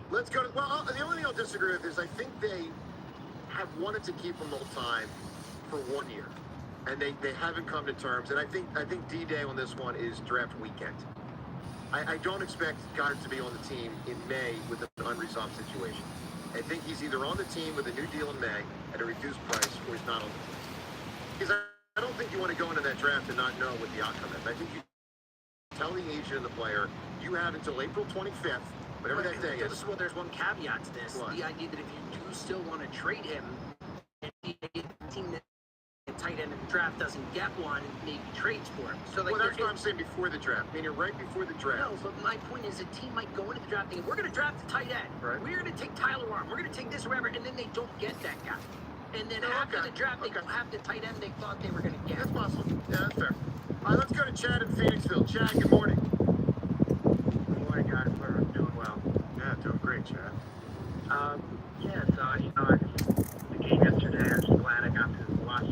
Let's go to, the only thing I'll disagree with is I think they have wanted to keep him the whole time for 1 year. And they haven't come to terms. And I think D-Day on this one is draft weekend. I don't expect Goddard to be on the team in May with an unresolved situation. I think he's either on the team with a new deal in May at a reduced price or he's not on the team. Because I don't think you want to go into that draft and not know what the outcome is. I think you tell the agent and the player, you have until April 25th, whatever that day is. Well, there's one caveat to this. What? The idea that if you do still want to trade him, and the team that tight end in the draft doesn't get one, maybe trades for him. So like, Well, that's what I'm saying before the draft. Meaning right before the draft. No, but my point is a team might go into the draft thinking, we're going to draft the tight end. Right. We're going to take Tyler Arm. We're going to take this or whatever, and then they don't get that guy. And then Oh, after okay. the draft, they don't have the tight end they thought they were going to get. That's possible. Yeah, that's fair. All right, let's go to Chad in Phoenixville. Chad, good morning. Good morning, guys. We're doing well. Yeah, doing great, Chad. The game yesterday, I'm just glad I got to watch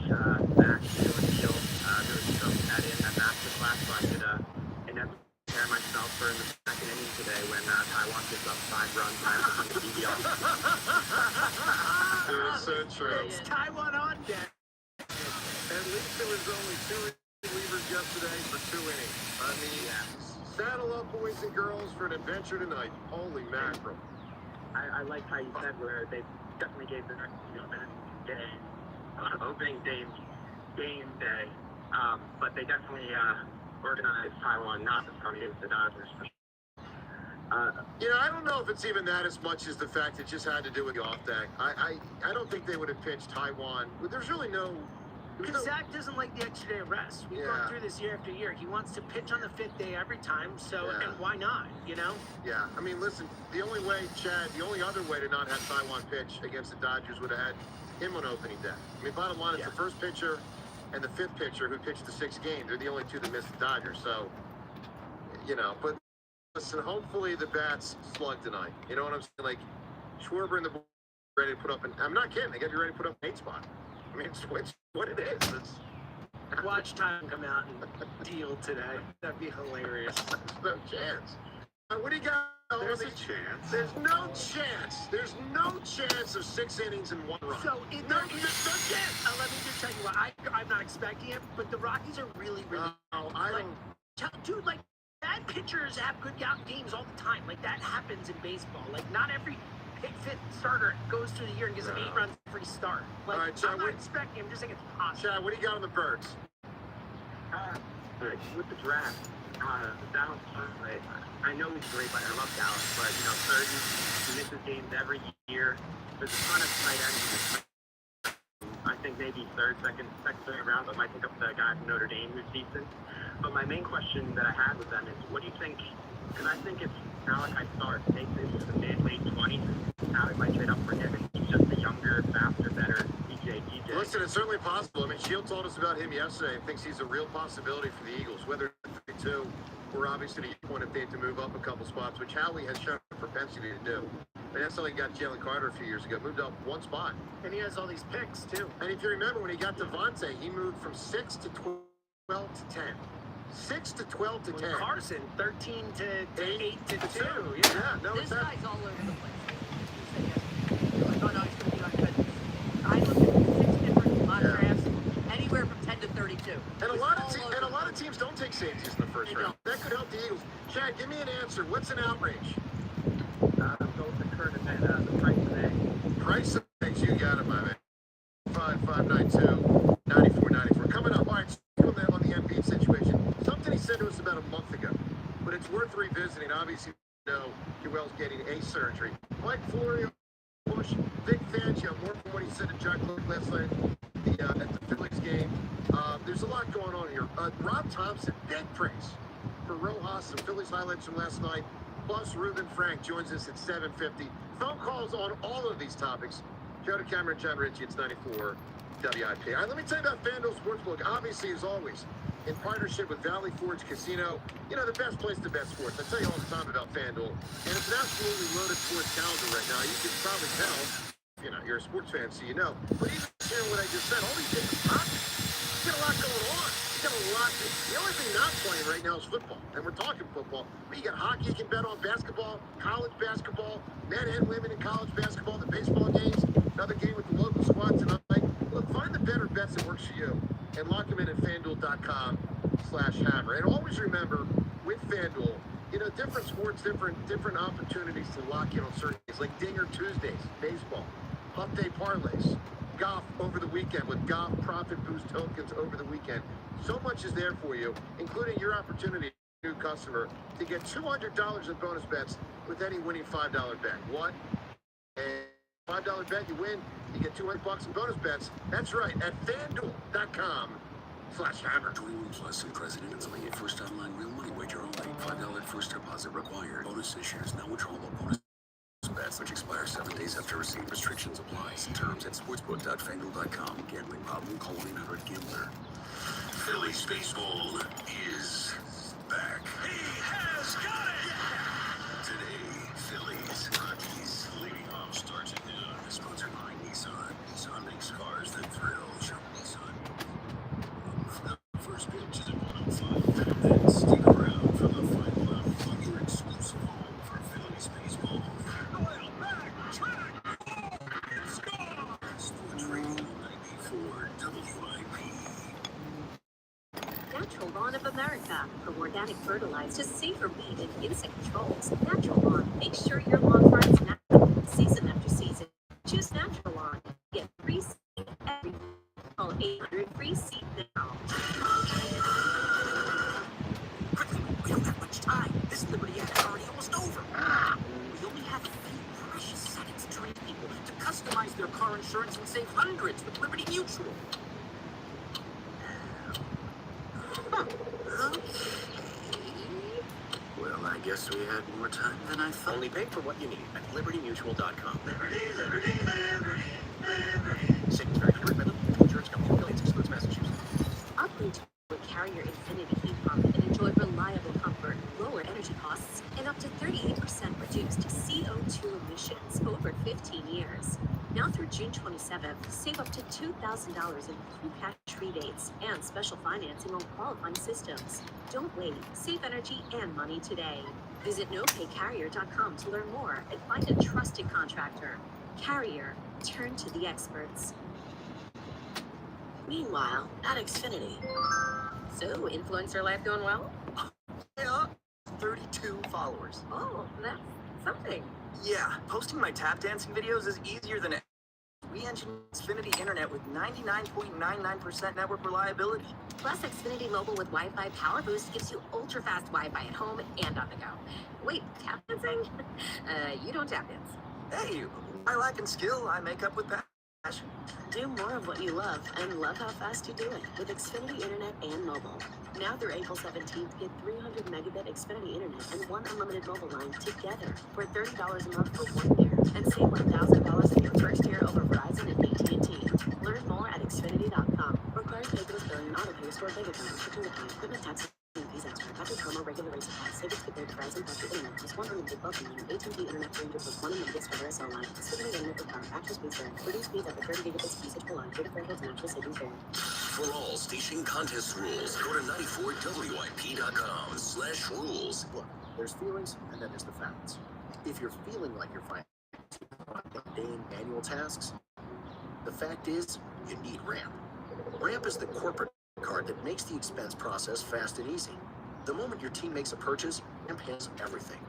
Max do a deal. There was some at masterclass, so I could prepare myself for the second inning today when Taiwan gives up 5 runs and I have to put the TV on. Dude, it's so true. It's Taiwan on deck. At least it was only 2 relievers yesterday for 2 innings. I mean, saddle up, boys and girls, for an adventure tonight. Holy mackerel. I like how you said where they definitely gave the day, opening game day, but they definitely organized Taiwan not to come against the Dodgers. I don't know if it's even that as much as the fact it just had to do with the off day. I don't think they would have pitched Taiwan. There's really no... Because Zach doesn't like the extra day of rest. We've gone through this year after year. He wants to pitch on the 5th day every time, and why not, Yeah, I mean, listen, the only other way to not have Taiwan pitch against the Dodgers would have had him on opening day. I mean, bottom line, it's the first pitcher and the 5th pitcher who pitched the 6th game. They're the only 2 that missed the Dodgers, so, but listen, hopefully the bats slug tonight. You know what I'm saying? Like, Schwarber and the boys ready to put up I'm not kidding, they got to be ready to put up an 8 spot. I mean, it's what it is. Watch time come out and deal today. That'd be hilarious. There's no chance. What do you got? There's a chance. There's no chance. There's no chance of 6 innings and 1 run. So, there's no chance. Let me just tell you what, I'm not expecting it, but the Rockies are really dude, like, bad pitchers have good games all the time. Like, that happens in baseball. Like, not every fit starter goes through the year and gives them 8 runs every start. Like, all right, Chad, I'm not expecting. I'm just saying it's possible. Chad, what do you got on the Birds? With the draft, Dallas, I know he's great, but I love Dallas. But third, he misses games every year. There's a ton of tight ends. I think maybe third round, but might pick up the guy from Notre Dame who's decent. But my main question that I had with them is, what do you think? Because I think it's Malachi Starr takes it to the late 20s. Now they might trade up for him, and he's just a younger, faster, better DJ. Listen, it's certainly possible. I mean, Shield told us about him yesterday and thinks he's a real possibility for the Eagles, whether it's 32 or obviously the point if they had to move up a couple spots, which Howie has shown a propensity to do. I mean, that's how he got Jalen Carter a few years ago, moved up 1 spot. And he has all these picks, too. And if you remember, when he got Devontae, he moved from 6 to 12 to 10. 6 to 12 to 10. Carson, 13 to 8 to 2. This guy's all over the place. Like, oh no, he's going to be on good. I looked at 6 different mock drafts, anywhere from 10 to 32. And a lot of teams don't take safeties in the first round. That could help the Eagles. Chad, give me an answer. What's an outrage? Go with the current event, the price of eggs. Price of eggs, you got it, my man. 5592 9494. Coming up, all right, on the Embiid situation. Something he said to us about a month ago, but it's worth revisiting. Obviously, Joel's getting a surgery. Mike Florio, Bush, Vic Fangio, more from what he said to John Clark last night at the Phillies game. There's a lot going on here. Rob Thompson, big praise for Rojas, some Phillies highlights from last night. Plus, Ruben Frank joins us at 7:50. Phone calls on all of these topics. Joe DeCamera, John Ritchie, it's 94 WIP. All right, let me tell you about FanDuel Sportsbook. Obviously, as always, in partnership with Valley Forge Casino, the best place to bet sports. I tell you all the time about FanDuel, and it's an absolutely loaded sports calendar right now. You can probably tell, you're a sports fan, so you know. But even hearing what I just said, all these different topics, you got a lot going on. You got a lot. The only thing not playing right now is football, and we're talking football. But you got hockey, you can bet on basketball, college basketball, men and women in college basketball, the baseball games, another game with the local squad tonight. Look, find the better bets that works for you and lock them in at FanDuel.com/hammer. And always remember, with FanDuel, different sports, different opportunities to lock in on certain days, like Dinger Tuesdays, baseball, Hump Day parlays, golf over the weekend with golf profit boost tokens over the weekend. So much is there for you, including your opportunity, new customer, to get $200 in bonus bets with any winning $5 bet. What? And $5 bet, you win, you get $200 in bonus bets. That's right, at FanDuel.com/hammer. 21 plus and president and selling a first online real money wager only. $5 first deposit required. Bonus issues, no withdrawable bonus bets which expire 7 days after receipt. Restrictions apply. See terms at sportsbook.fanduel.com. Gambling problem? Call 1-800-GAMBLER. Phillies baseball is back. He has got it! Today, Phillies, Rockies, leading off starts at noon. Sponsored by Nissan. Nissan makes cars that thrill. Shop Nissan. The first pitch is at 105. Then stick around for the final lap on your exclusive home for Phillies baseball. Oil back, track, and score! Sports Radio 94 WIP. organic fertilizer to safer weed and insect controls. Natural Lawn. Make sure your lawn thrives naturally, season after season. Choose Natural Lawn. Get free seed every week. Call 800 free seed now. Quickly, we don't have much time. This Liberty ad is already almost over. We only have a few precious seconds to reach people to customize their car insurance and save hundreds with Liberty Mutual. Okay. Well, I guess we had more time than I thought. Only pay for what you need at libertymutual.com. Liberty, liberty, liberty, liberty. Savings vary by Liberty Insurance Company. Affiliates excludes Massachusetts. Upgrade to a Carrier Infinity heat pump and enjoy reliable comfort, lower energy costs, and up to 38% reduced CO2 emissions over 15 years. Now through June 27th, save up to $2,000 in full cash rebates and special financing on qualifying systems. Don't wait. Save energy and money today. Visit nopaycarrier.com to learn more and find a trusted contractor. Carrier. Turn to the experts. Meanwhile, at Xfinity. So, influencer life going well? Yeah, 32 followers. Oh, that's something. Yeah, posting my tap dancing videos is easier than it. We engineered Xfinity Internet with 99.99% network reliability. Plus, Xfinity Mobile with Wi-Fi Power Boost gives you ultra-fast Wi-Fi at home and on the go. Wait, tap dancing? You don't tap dance. Hey, I lack in skill, I make up with passion. Do more of what you love and love how fast you do it with Xfinity Internet and mobile. Now through April 17th, get 300 megabit Xfinity Internet and one unlimited mobile line together for $30 a month for 1 year and save $1,000 in your first year over Verizon and AT&T. Learn more at Xfinity.com. Required paperless billing and auto pay stored bank account. Shipping the time, equipment tax and fees extra. Package promo regular rates apply. Savings compared to Verizon plus Internet plus one unlimited bulk line and AT&T Internet 300 plus one unlimited fiber SL line. Xfinity Internet with power. Actual speeds vary. Reduced speeds up to 30 gigabits usage per line. Data thresholds and actual savings vary. For all station contest rules, go to 94WIP.com/rules. Look, there's feelings and then there's the facts. If you're feeling like you're finding mundane manual tasks, the fact is you need Ramp. Ramp is the corporate card that makes the expense process fast and easy. The moment your team makes a purchase, Ramp handles everything.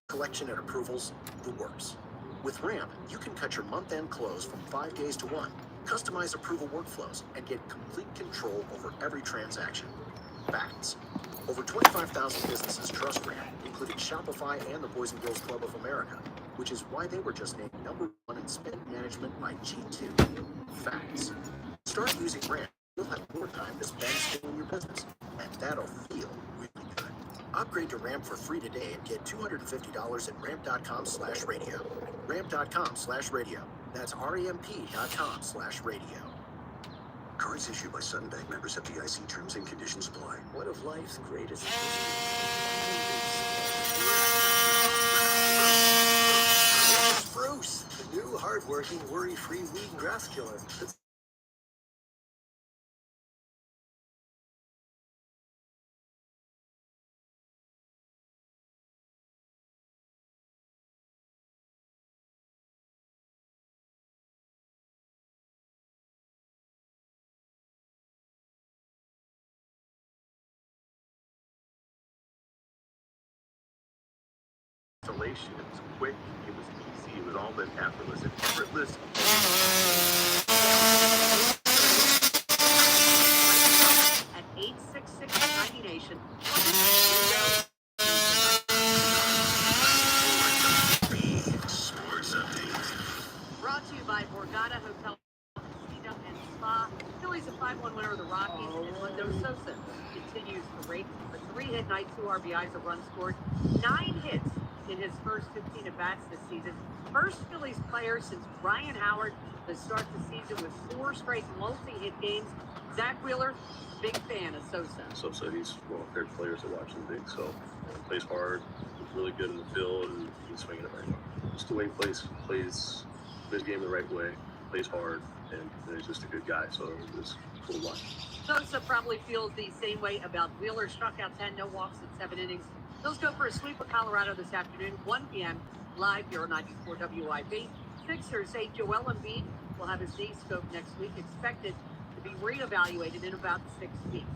Collection and approvals, the works. With Ramp, you can cut your month-end close from 5 days to 1, customize approval workflows, and get complete control over every transaction. Facts. Over 25,000 businesses trust Ramp, including Shopify and the Boys and Girls Club of America, which is why they were just named #1 in spend management by G2. Facts. Start using Ramp. You'll have more time to spend still in your business, and that'll feel really good. Upgrade to Ramp for free today and get $250 at ramp.com/radio. Ramp.com/radio. That's RAMP.com/radio. Cards issued by Sutton Bank, members FDIC. Terms and conditions apply. One of life's greatest Spruce, the new hardworking, worry-free weed and grass killer. Installation. It was quick. It was easy. It was all that effortless and effortless. At 866-90 Nation. Sports update. Brought to you by Borgata Hotel Casino and Spa. Phillies a 5-1 winner of the Rockies, and Mundo Sosa continues to rate a 3-hit night, 2 RBIs, a run scored, 9 hits in his first 15 at-bats this season. First Phillies player since Ryan Howard to start the season with 4 straight multi-hit games. Zach Wheeler, big fan of Sosa. Sosa, he's one of my favorite players to watch in the league. So plays hard, he's really good in the field, and he's swinging it right now. Just the way he plays the game the right way, plays hard, and he's just a good guy. So it's cool to watch. Sosa probably feels the same way about Wheeler. Struck out 10, no walks in 7 innings. They'll go for a sweep of Colorado this afternoon, 1 p.m. live here on 94 WIP. Sixers say Joel Embiid will have his knee scoped next week, expected to be reevaluated in about 6 weeks.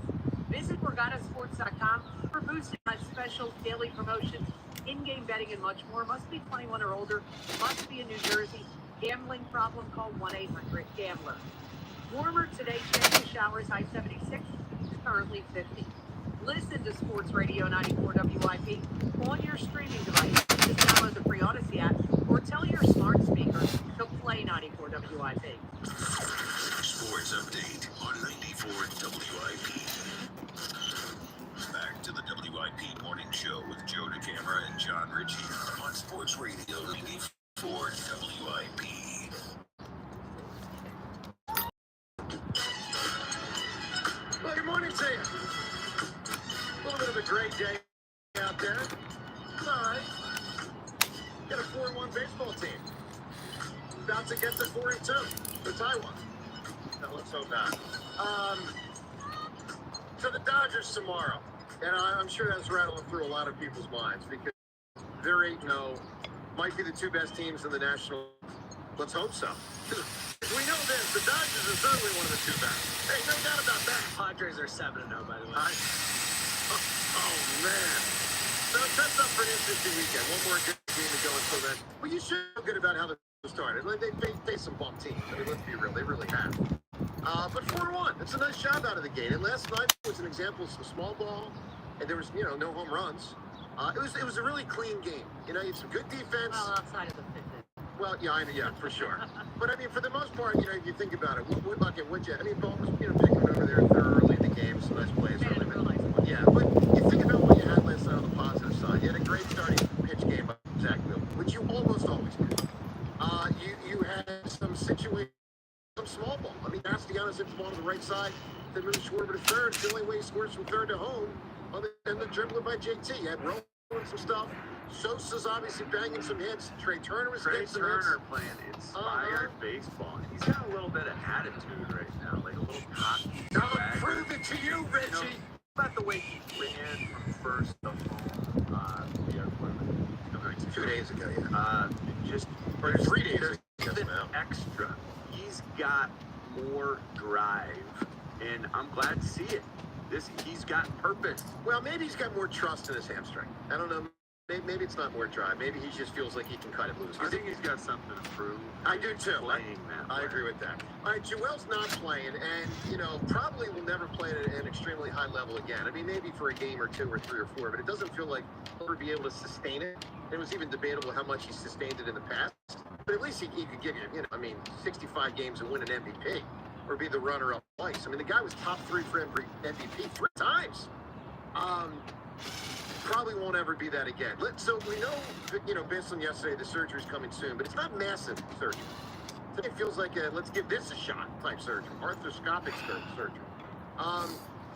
Visit BorgataSports.com for boosted odds, specials, daily promotions, in-game betting, and much more. Must be 21 or older. Must be in New Jersey. Gambling problem? Call 1-800-GAMBLER. Warmer today. Chance of showers. High 76. Currently 50. Listen to Sports Radio 94 WIP on your streaming device. Just download the free Odyssey app or tell your smart speaker to play 94 WIP. Sports update on 94 WIP. Back to the WIP morning show with Joe DeCamara and John Ritchie on Sports Radio 94 WIP. Well, good morning to you. A little bit of a great day out there. It's all right. Got a 4-1 baseball team. About to get to 4-2 for Taiwan. No, let's hope not. So the Dodgers tomorrow. And I'm sure that's rattling through a lot of people's minds because they're 8-0. Might be the two best teams in the National. Let's hope so. We know this. The Dodgers are certainly one of the two best. Hey, no doubt about that. Padres are 7-0, by the way. Oh, man. So it sets up for an interesting weekend. One more good game to go until then. Well, you should feel good about how they started. They faced some bump teams. I mean, let's be real. They really have. But 4-1. It's a nice job out of the gate. And last night was an example of some small ball, and there was, no home runs. It was a really clean game. You had some good defense. Well, outside of the fifth. Well, yeah, for sure. But I mean, for the most part, if you think about it, Ball was, picking over there thoroughly in the game, some nice plays early. Yeah, but you think about what you had last night on the positive side. You had a great starting pitch game by Zach Miller, which you almost always do. You had some situations, some small ball. I mean, Castellanos hit the ball to the right side, then moved Schwarber to third. It's the only way he scores from third to home. And the dribbler by JT. You had Rowan doing some stuff. Sosa's obviously banging some hits. Trey Turner was getting some hits. Playing inspired baseball. He's got a little bit of attitude right now, like a little cocky. I'll prove it to you, Richie. About the way he ran from first to home. 2 days ago, just or 3 days ago. Extra. He's got more drive, and I'm glad to see it. He's got purpose. Well, maybe he's got more trust in his hamstring. I don't know. Maybe it's not more drive. Maybe he just feels like he can cut it loose. I think he's got something to prove. I do too. I agree with that. All right, Joel's not playing, and probably will never play at an extremely high level again. I mean, maybe for a game or 2 or 3 or 4, but it doesn't feel like he'll ever be able to sustain it. It was even debatable how much he sustained it in the past, but at least he could give you, 65 games and win an MVP or be the runner-up twice. I mean, the guy was top 3 for MVP 3 times. Probably won't ever be that again. So we know that, based on yesterday, the surgery's coming soon, but it's not massive surgery. It feels like a let's give this a shot type surgery, arthroscopic surgery.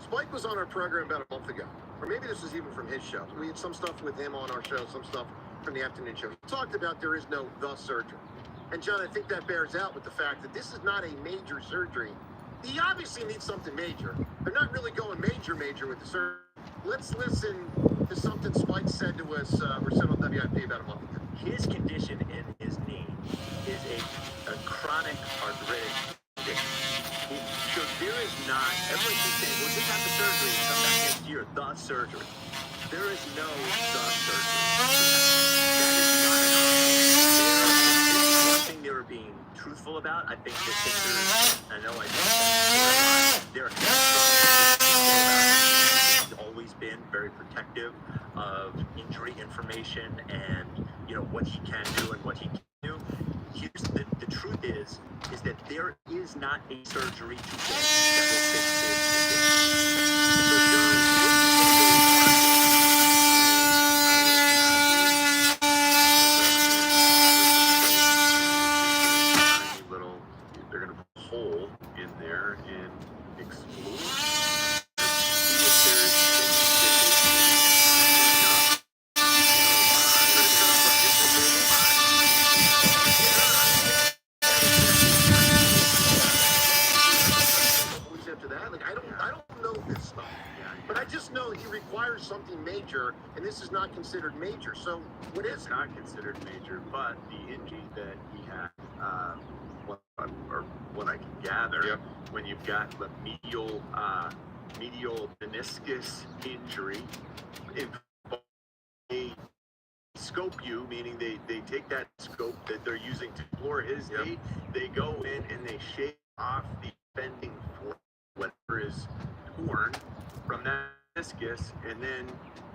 Spike was on our program about a month ago, or maybe this was even from his show. We had some stuff with him on our show, some stuff from the afternoon show. He talked about there is no the surgery. And John, I think that bears out with the fact that this is not a major surgery. He obviously needs something major. They're not really going major with the surgery. Let's listen to something Spike said to us, or said on WIP about a month ago. His condition in his knee is a chronic arthritic condition. So there is not, everyone keeps saying, well, just have the surgery and come back next year, the surgery. There is no the surgery. That is not one thing they were being truthful about. I think the Sixers, I know I don't, they're always been very protective of injury information and what he can do and what he can't do. Here's the truth is that there is not a surgery today that will fix this condition. They're gonna put a hole in there and explode. Something major, and this is not considered major. So what is it's not considered major, but the injury that he had, what I can gather, when you've got the medial medial meniscus injury. They scope you, meaning they take that scope that they're using to explore his knee, they go in and they shave off the bending force, whatever is torn from that meniscus, and then,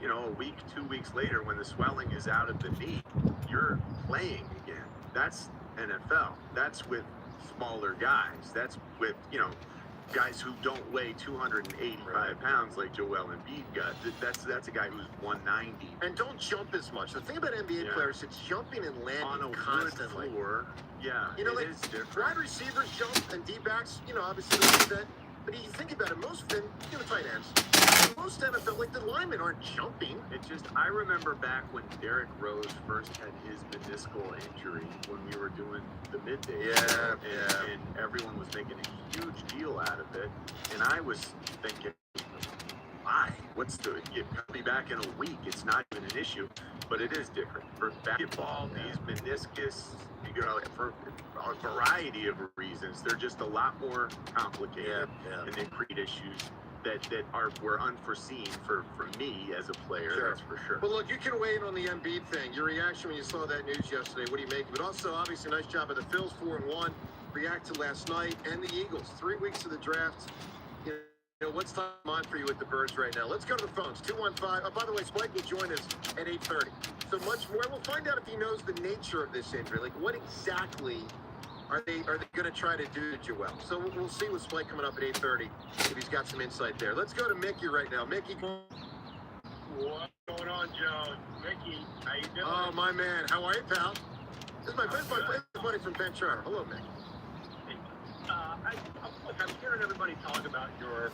a week, 2 weeks later, when the swelling is out of the knee, you're playing again. That's NFL. That's with smaller guys. That's with, guys who don't weigh 285 pounds like Joel Embiid got. That's a guy who's 190. And don't jump as much. The thing about NBA players, it's jumping and landing on a constantly. wood floor. Yeah, it is different. Wide receivers jump and D-backs, obviously they do that. But if you think about it, most of them, tight ends, most NFL, like the linemen aren't jumping. I remember back when Derrick Rose first had his meniscal injury when we were doing the midday. And everyone was making a huge deal out of it. And I was thinking, why? You'll be back in a week. It's not even an issue, but it is different. For basketball, these meniscus, for a variety of reasons, they're just a lot more complicated, and they create issues that were unforeseen for me as a player. Sure. That's for sure. Well, look, you can weigh in on the Embiid thing. Your reaction when you saw that news yesterday, what do you make of it? Also, obviously, nice job of the Phils, 4-1. React to last night, and the Eagles, 3 weeks of the draft. What's top of mind for you with the Birds right now? Let's go to the phones. 215. Oh, by the way, Spike will join us at 8:30. So much more. We'll find out if he knows the nature of this injury. Like, what exactly are they going to try to do to Joel? So we'll see with Spike coming up at 8:30 if he's got some insight there. Let's go to Mickey right now. Mickey. What's going on, Joe? Mickey, how you doing? Oh, my man. How are you, pal? This is my buddy from Ben Charter. Hello, Mickey. I'm hearing everybody talk about your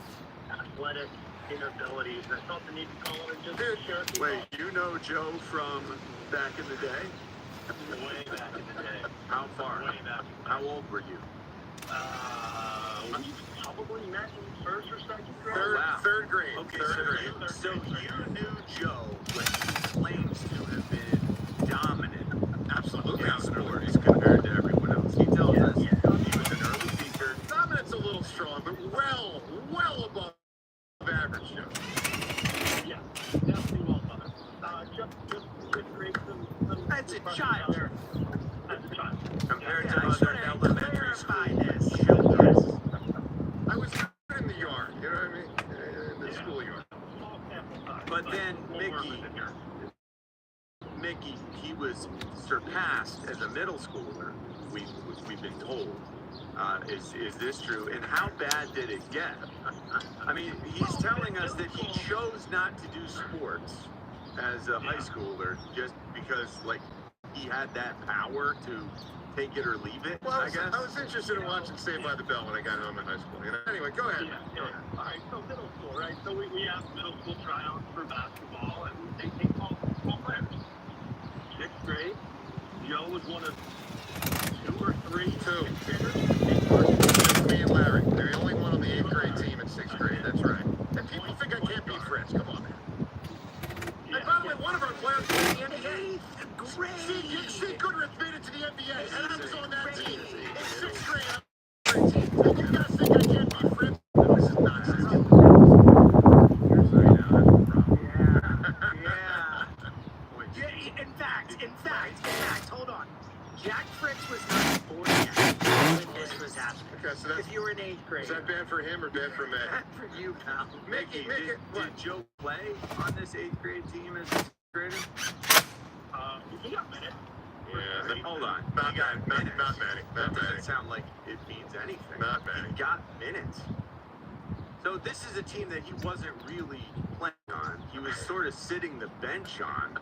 athletic inabilities. I felt the need to call in and just share some Wait, you know Joe from back in the day? way back in the day. How far? Way back. How old were you? We probably met in first or second grade. Third grade. Okay, Third grade. so you knew Joe when he claims to have been dominant, absolutely in sports compared to everyone else. He tells us he was an early seeker. Dominant's a little strong, but well above average, Joe. Yeah, definitely well done. Just create some As a child. As a child. Compared to I other should elementary clarify school this. children. I was in the yard, you know what I mean? In the schoolyard. But then Mickey, he was surpassed as a middle schooler. We've been told. Is this true? And how bad did it get? I mean, he's telling us that he chose not to do sports as a high schooler just because, he had that power to take it or leave it. Well, I guess. I was interested in watching Saved by the Bell when I got home in high school. Anyway, go ahead. Yeah. All right, so middle school, right? So we have middle school tryouts for basketball, and they call players. 6th grade, Joe was one of 2 or 3 considered. Me and Larry. They're the only one on the 8th grade team in 6th grade. That's right. And people think I can't beat friends. Come on, man. And by the way, one of our players was in the NBA. Steve Goodrich made it to the NBA, and I was on that team in 6th grade. And you guys think I can't beat friends? This is nonsense. In fact, hold on. Jack Fritz was not born yet when this was happening. Okay, so If you were in 8th grade. is that bad for him or bad for me? Bad for you, pal. Mickey, Did Joe play on this 8th grade team as a 6th grader? He got minutes. Yeah, but hold on. Not He got Manny. minutes. Not Manny. That Not doesn't Manny. sound like it means anything. Not Manny. He got minutes. So this is a team that he wasn't really playing on. He was sort of sitting the bench on.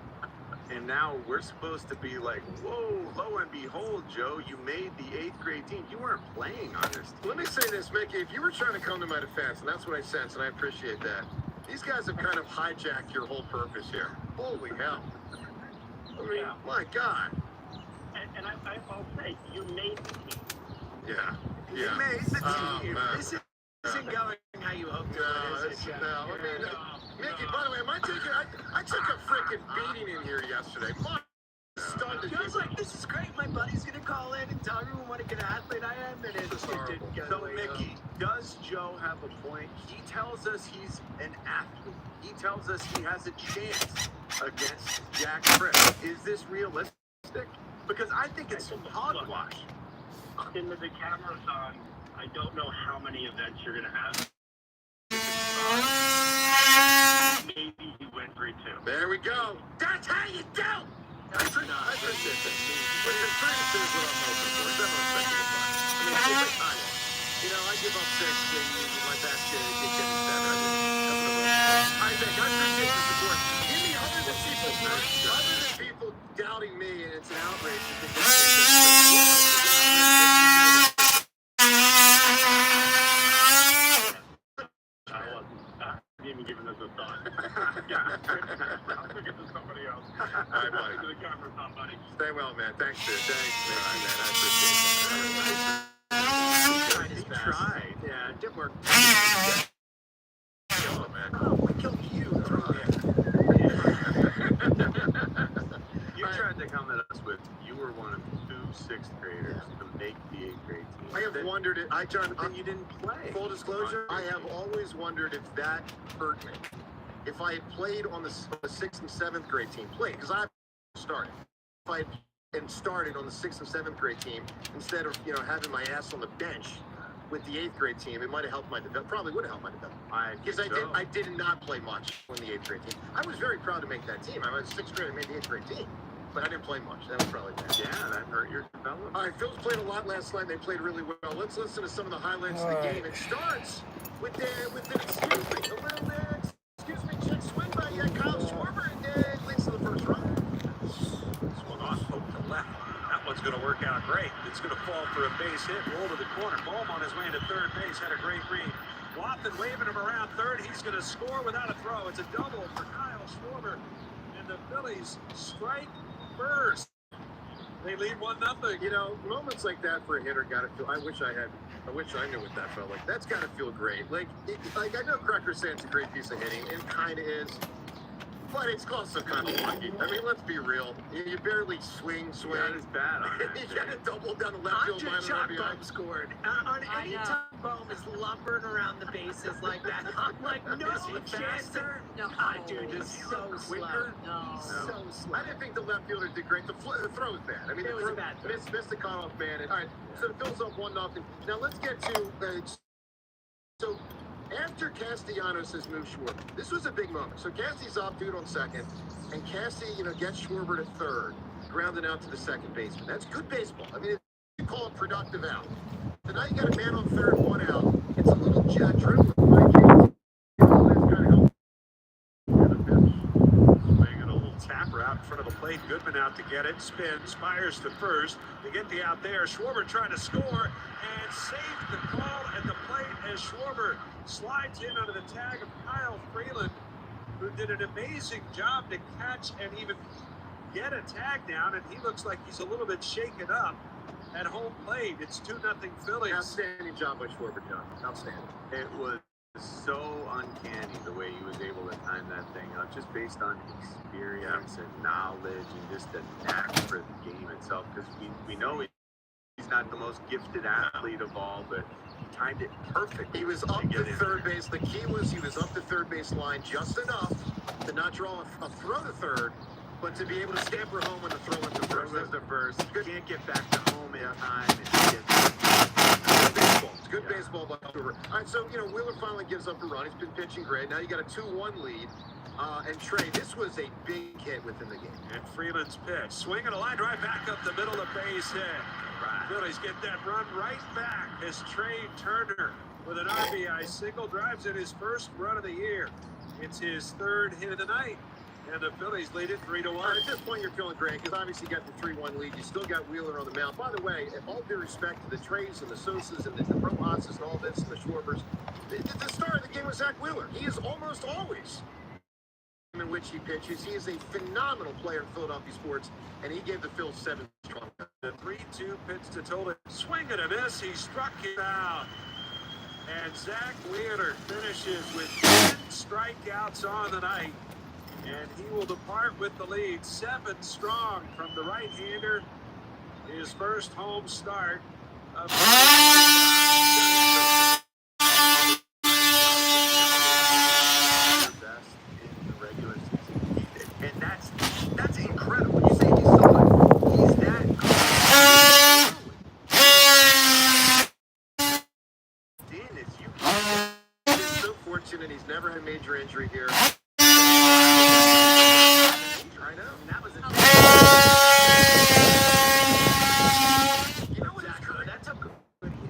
And now we're supposed to be like, whoa, lo and behold, Joe, you made the 8th grade team. You weren't playing on this team. Let me say this, Mickey. If you were trying to come to my defense, and that's what I sense, and I appreciate that, these guys have kind of hijacked your whole purpose here. Holy hell. I mean, my God. And I'll say, you made the team. Yeah. You made the team. This isn't going how you hoped it would, is it, Joe? I mean, Mickey, by the way, I took a freaking beating in here yesterday. My stunned to Joe's like, this is great. My buddy's going to call in and tell everyone what a good athlete I am. And it didn't go So, the way Mickey, does Joe have a point. He tells us he's an athlete. He tells us he has a chance against Jack Fritz. Is this realistic? Because I think it's hogwash. In the decathlon, I don't know how many events you're going to have. Maybe you win 3-2. There we go. That's how you do. I appreciate this. But the truth is what I'm hoping for. Is everyone expecting to find? I mean, it's a title. You know, I give up 6 and my back get 7. I think I appreciate the support. Give me other than people doubting me, and it's an outrage to think I haven't even given this a thought. Yeah, I'll think it to somebody else. All right, buddy. To the camera, buddy. Stay well, man. Thanks, dude. Thanks, man. All right, man. I appreciate that. He tried. Yeah, it didn't work. Kill him, man. Oh, I killed you. You tried to come at us with you were one of 2 6th graders to make the 8th grade team. I have wondered it. John, you didn't play. Full disclosure, I have always wondered if that hurt me. If I had played on the 6th and 7th grade team, because I started. If I had started on the 6th and 7th grade team instead of having my ass on the bench with the 8th grade team, it might have helped my development. Probably would have helped my development. Because I did not play much on the 8th grade team. I was very proud to make that team. I was 6th grade. I made the 8th grade team. But I didn't play much. That was probably bad. Yeah, that hurt your development. All right, Phil's played a lot last night. They played really well. Let's listen to some of the highlights of the game. It starts with an excuse me, check swing by Kyle Schwarber, and leads to the first run. Swung on, hook to left. That one's going to work out great. It's going to fall for a base hit, roll to the corner. Bohm on his way into third base, had a great read. Watson waving him around third. He's going to score without a throw. It's a double for Kyle Schwarber, and the Phillies strike first. They lead 1-0. Moments like that for a hitter gotta feel. I wish I knew what that felt like. That's gotta feel great. Like I know Cracker's saying it's a great piece of hitting. It kind of is. But it's also kind of lucky. I mean, let's be real. You barely swing. That is bad. You got to double down the left field line. Bohm scored. On any time Bohm is lumbering around the bases like that, I'm like, no chance. No, dude, he's so slow. No. He's so slow. I didn't think the left fielder did great. The throw was bad. I mean, it was a bad throw. Missed the cutoff man. All right, so it fills up 1-0. Now let's get to so. After Castellanos has moved Schwarber, this was a big moment. So Cassie's off dude on second, and Cassie, gets Schwarber to third, grounded out to the second baseman. That's good baseball. I mean, you call it productive out. So now you got a man on third, 1 out. It's a little jet dribbling. Swinging a little tapper out in front of the plate. Goodman out to get it. Spins, fires to first. They get the out there. Schwarber trying to score and saved the call at the plate as Schwarber slides in under the tag of Kyle Freeland, who did an amazing job to catch and even get a tag down, and he looks like he's a little bit shaken up at home plate. It's 2-0 Phillies. Outstanding job by Schwarber, John. Outstanding. It was so uncanny the way he was able to time that thing up, just based on experience and knowledge and just a knack for the game itself, because we know he's not the most gifted athlete of all, but he timed it perfectly. He was up to third base. The key was he was up the third base line just enough to not draw a throw to third, but to be able to scamper home when the throw went to first. That's the first. Can't get back to home in time. It's good baseball by Schwarber. All right, so, Wheeler finally gives up a run. He's been pitching great. Now you got a 2-1 lead. And Trey, this was a big hit within the game. And Freeland's pitch. Swinging a line drive back up the middle of base hit. Phillies get that run right back as Trey Turner with an RBI single drives in his first run of the year. It's his third hit of the night, and the Phillies lead it 3-1. At this point, you're feeling great because obviously you got the 3-1 lead. You still got Wheeler on the mound. By the way, all due respect to the Treys and the Sosas and the Rojas and all this and the Schwarbers, the star of the game was Zach Wheeler. He is almost always in which he pitches. He is a phenomenal player in Philadelphia sports, and he gave the Phils 7 strong. The 3-2 pitch to Tola. Swing and a miss. He struck it out. And Zach Wheeler finishes with 10 strikeouts on the night. And he will depart with the lead 7 strong from the right-hander. His first home start of and he's never had a major injury here. I know. And that was a You know what his career? That's a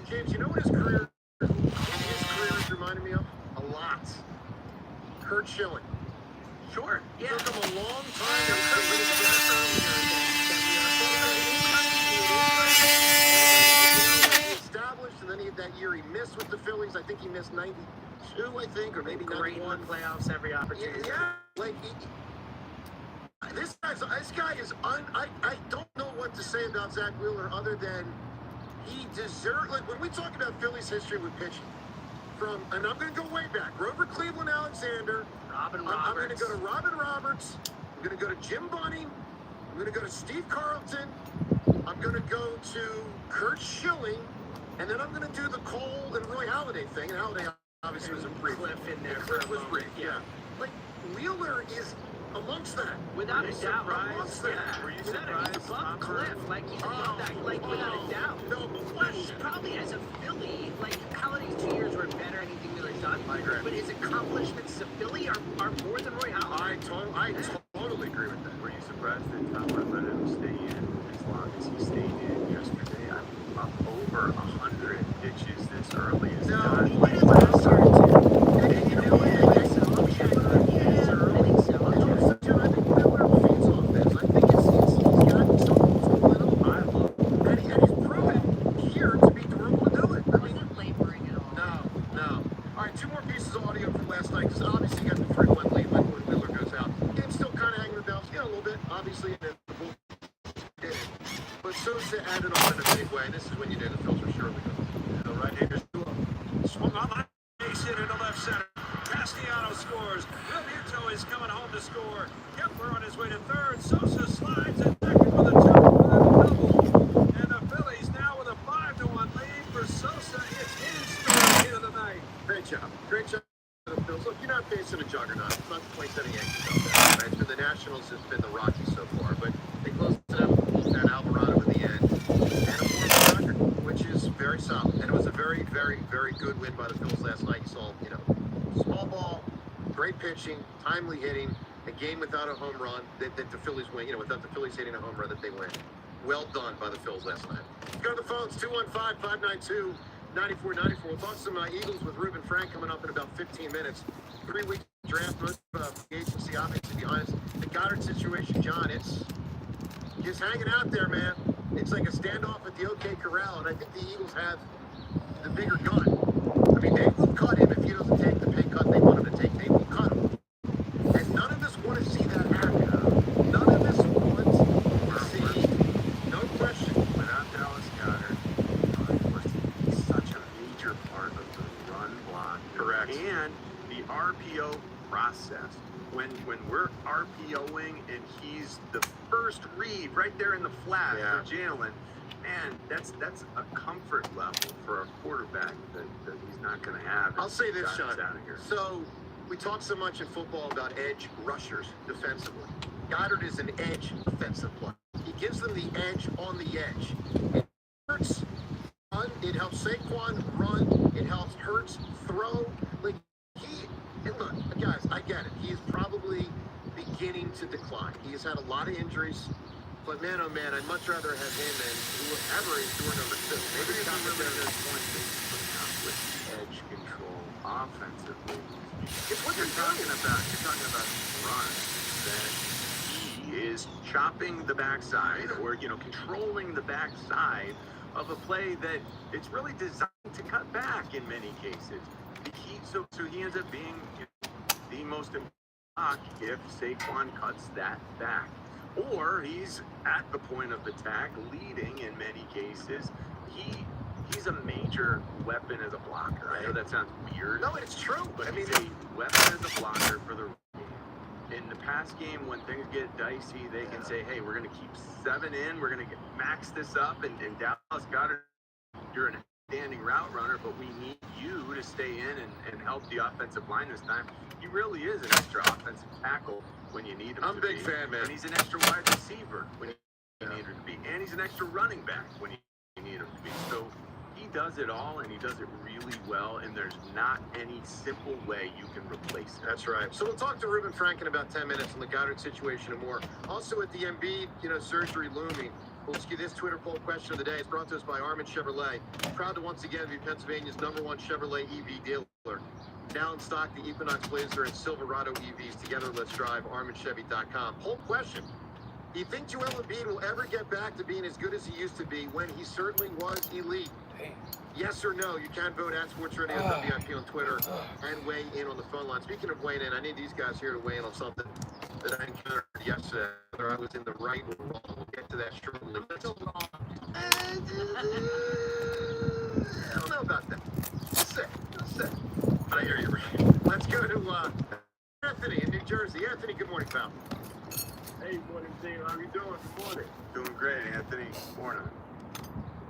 James. You know what his career has reminded me of? A lot. Kurt Schilling. Sure. Yeah. Took him a long time to established, and then that year he missed with the Phillies. I think he missed 92, I think, or maybe great in 91. the playoffs every opportunity. Yeah, like this guy is I don't know what to say about Zach Wheeler other than he deserves. Like when we talk about Phillies history with pitching, and I'm going to go way back. Grover Cleveland Alexander. Robin I'm going to Roberts. go to Robin Roberts. I'm going to go to Jim Bunning. I'm going to go to Steve Carlton. I'm going to go to Kurt Schilling. And then I'm going to do the Cole and Roy Halladay thing. And Halladay obviously was a brief. Cliff in there. Cliff was brief, yeah. Like, Wheeler is amongst that. Without a doubt, Amongst that. Were you surprised? He's above Cliff, like he's above that, like without a doubt. No But he's probably as a Philly, like Halladay's 2 years were better than anything Wheeler's done. I agree. But his accomplishments as a Philly are more than Roy Halladay. I totally agree with that. Were you surprised that Tomlin let him stay in as long as he stayed in yesterday? I'm up over 100 pitches this early. Is not He did last start too. And you know what? I think so. I think so. I think Wheeler feeds off this. I think he's got something to let him. I love And he's proven here to be durable to do it. I mean, laboring at all. no. All right, two more pieces of audio from last night, because obviously you got the 3-1 lead when Wheeler goes out. Game's still kind of hanging the bells, a little bit, obviously, and then the bull did it. But Sosa added on in a big way, and this is when you knew the Phils were surely going to. The right-hander swung on the base hit into left center. Castellanos scores. Real Muto is coming home to score. Kepler on his way to third. Sosa slides at second with a double. And the Phillies now with a 5-1 lead for Sosa. It's his third hit of the night. Great job. Great job. The Phils. Look, you're not facing a juggernaut. It's not the place any Yankees out there. Right? It's been the Nationals, it's been the Rockies so far, but they closed it up at Alvarado in the end. And a 4-1 record, which is very solid. And it was a very, very, very good win by the Phils last night. You saw, small ball, great pitching, timely hitting, a game without a home run that the Phillies win, without the Phillies hitting a home run that they win. Well done by the Phils last night. Let's go to the phones, 215-592-9494. We'll talk some Eagles with Reuben Frank coming up in about 15 minutes. 3 weeks draft, most of the agency obviously behind us. The Goddard situation, John, it's just hanging out there, man. It's like a standoff at the OK Corral, and I think the Eagles have the bigger gun. I mean, they will cut him if he doesn't take the pay cut they want him to take. They will cut him. And none of us want to see that happen. None of us want to see, no question. Without Dallas Goddard, he's such a major part of the run block. Correct. And the RPO process. When we're RPOing and he's the first read right there in the flat for Jalen, man, that's a comfort level for a quarterback that he's not going to have. I'll say this, Sean. Out of here. So we talk so much in football about edge rushers defensively. Goddard is an edge defensive player. He gives them the edge on the edge. It hurts run. It helps Saquon run. It helps Hurts throw. Like and look, guys, I get it. He is probably beginning to decline. He has had a lot of injuries. But man, oh man, I'd much rather have him than whoever is doing number 2. Maybe it's not really the point that he's putting out with edge control offensively. It's what You're talking about run, that he is chopping the backside or controlling the backside of a play that it's really designed to cut back in many cases. So he ends up being the most important block if Saquon cuts that back. Or he's at the point of attack, leading in many cases. He's a major weapon as a blocker. I know that sounds weird. No, it's true. But he's a weapon as a blocker for the game. In the pass game, when things get dicey, they can say, hey, we're going to keep 7 in. We're going to max this up. And Dallas Goddard, you're an outstanding route runner, but we need you to stay in and help the offensive line this time. He really is an extra offensive tackle when you need him I'm to a big be. fan, man. And he's an extra wide receiver when you need him to be. And he's an extra running back when you need him to be. So he does it all, and he does it really well, and there's not any simple way you can replace it. That's right. So we'll talk to Ruben Frank in about 10 minutes on the Goddard situation and more. Also at the Embiid, surgery looming. We'll ask you this Twitter poll question of the day. It's brought to us by Armin Chevrolet. Proud to once again be Pennsylvania's #1 Chevrolet EV dealer. Now in stock, the Equinox Blazer and Silverado EVs. Together, let's drive. ArminChevy.com. Poll question. Do you think Joel Embiid will ever get back to being as good as he used to be when he certainly was elite? Yes or no? You can vote at Sports Radio WIP on Twitter and weigh in on the phone line. Speaking of weighing in, I need these guys here to weigh in on something that I encountered yesterday. Whether I was in the right or wrong. We'll get to that shortly. I don't know about that. Let's see. But I hear you, Ray. Let's go to Anthony in New Jersey. Anthony, good morning, pal. Hey, morning, team. How you doing? Good morning. Doing great, Anthony. Morning.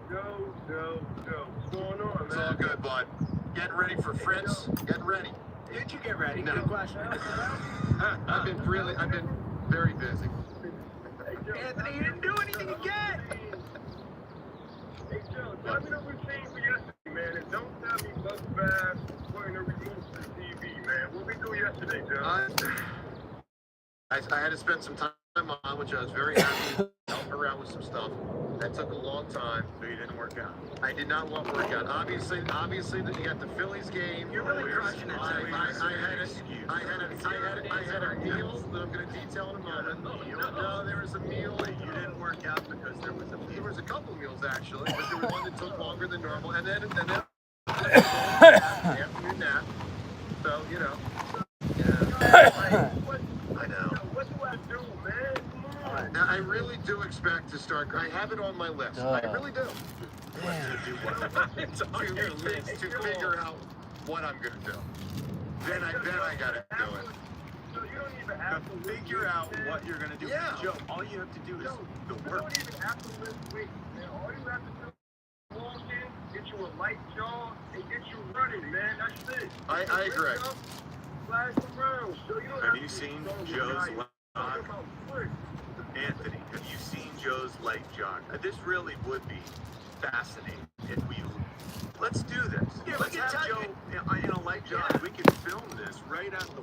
Go. What's going on, man? It's all good, bud. Getting ready for Fritz. Getting ready. Did you get ready? No. Good question. I've been very busy. Hey, Joe, Anthony, you didn't do anything again. Hey, Joe, tell me the routine for yesterday, man. And don't tell me bus fast putting a remote to the TV, man. What we do yesterday, Joe? I had to spend some time on, which I was very happy to help around with some stuff. That took a long time. So you didn't work out. I did not want to work out. Obviously, you got the Phillies game. You're really crushing it. I had a meal that I'm going to detail in a moment. No, there was a meal. You didn't work out because there was a meal. There was a couple meals actually, but there was one that took longer than normal, and then afternoon nap. So I know. What do I do, man? Come on. Now I really do expect to start. I have it on my list. I really do. It's on your list. To figure out what I'm going to do. Then I got to do it. So you don't even have to figure out what you're going to do. Yeah. Joe, all you have to do is the You work. don't even have to lift weights, man. All you have to do is walk in, get you a light jog, and get you running, man. That's it. I agree. Flash around. So you don't Have have you to seen be strong Joe's guy. leg Talk jog? about foot. Anthony, have you seen Joe's leg jog? This really would be fascinating if we. Let's do this. Yeah, Let's we can have tell Joe you. in a leg jog. We can film this right at the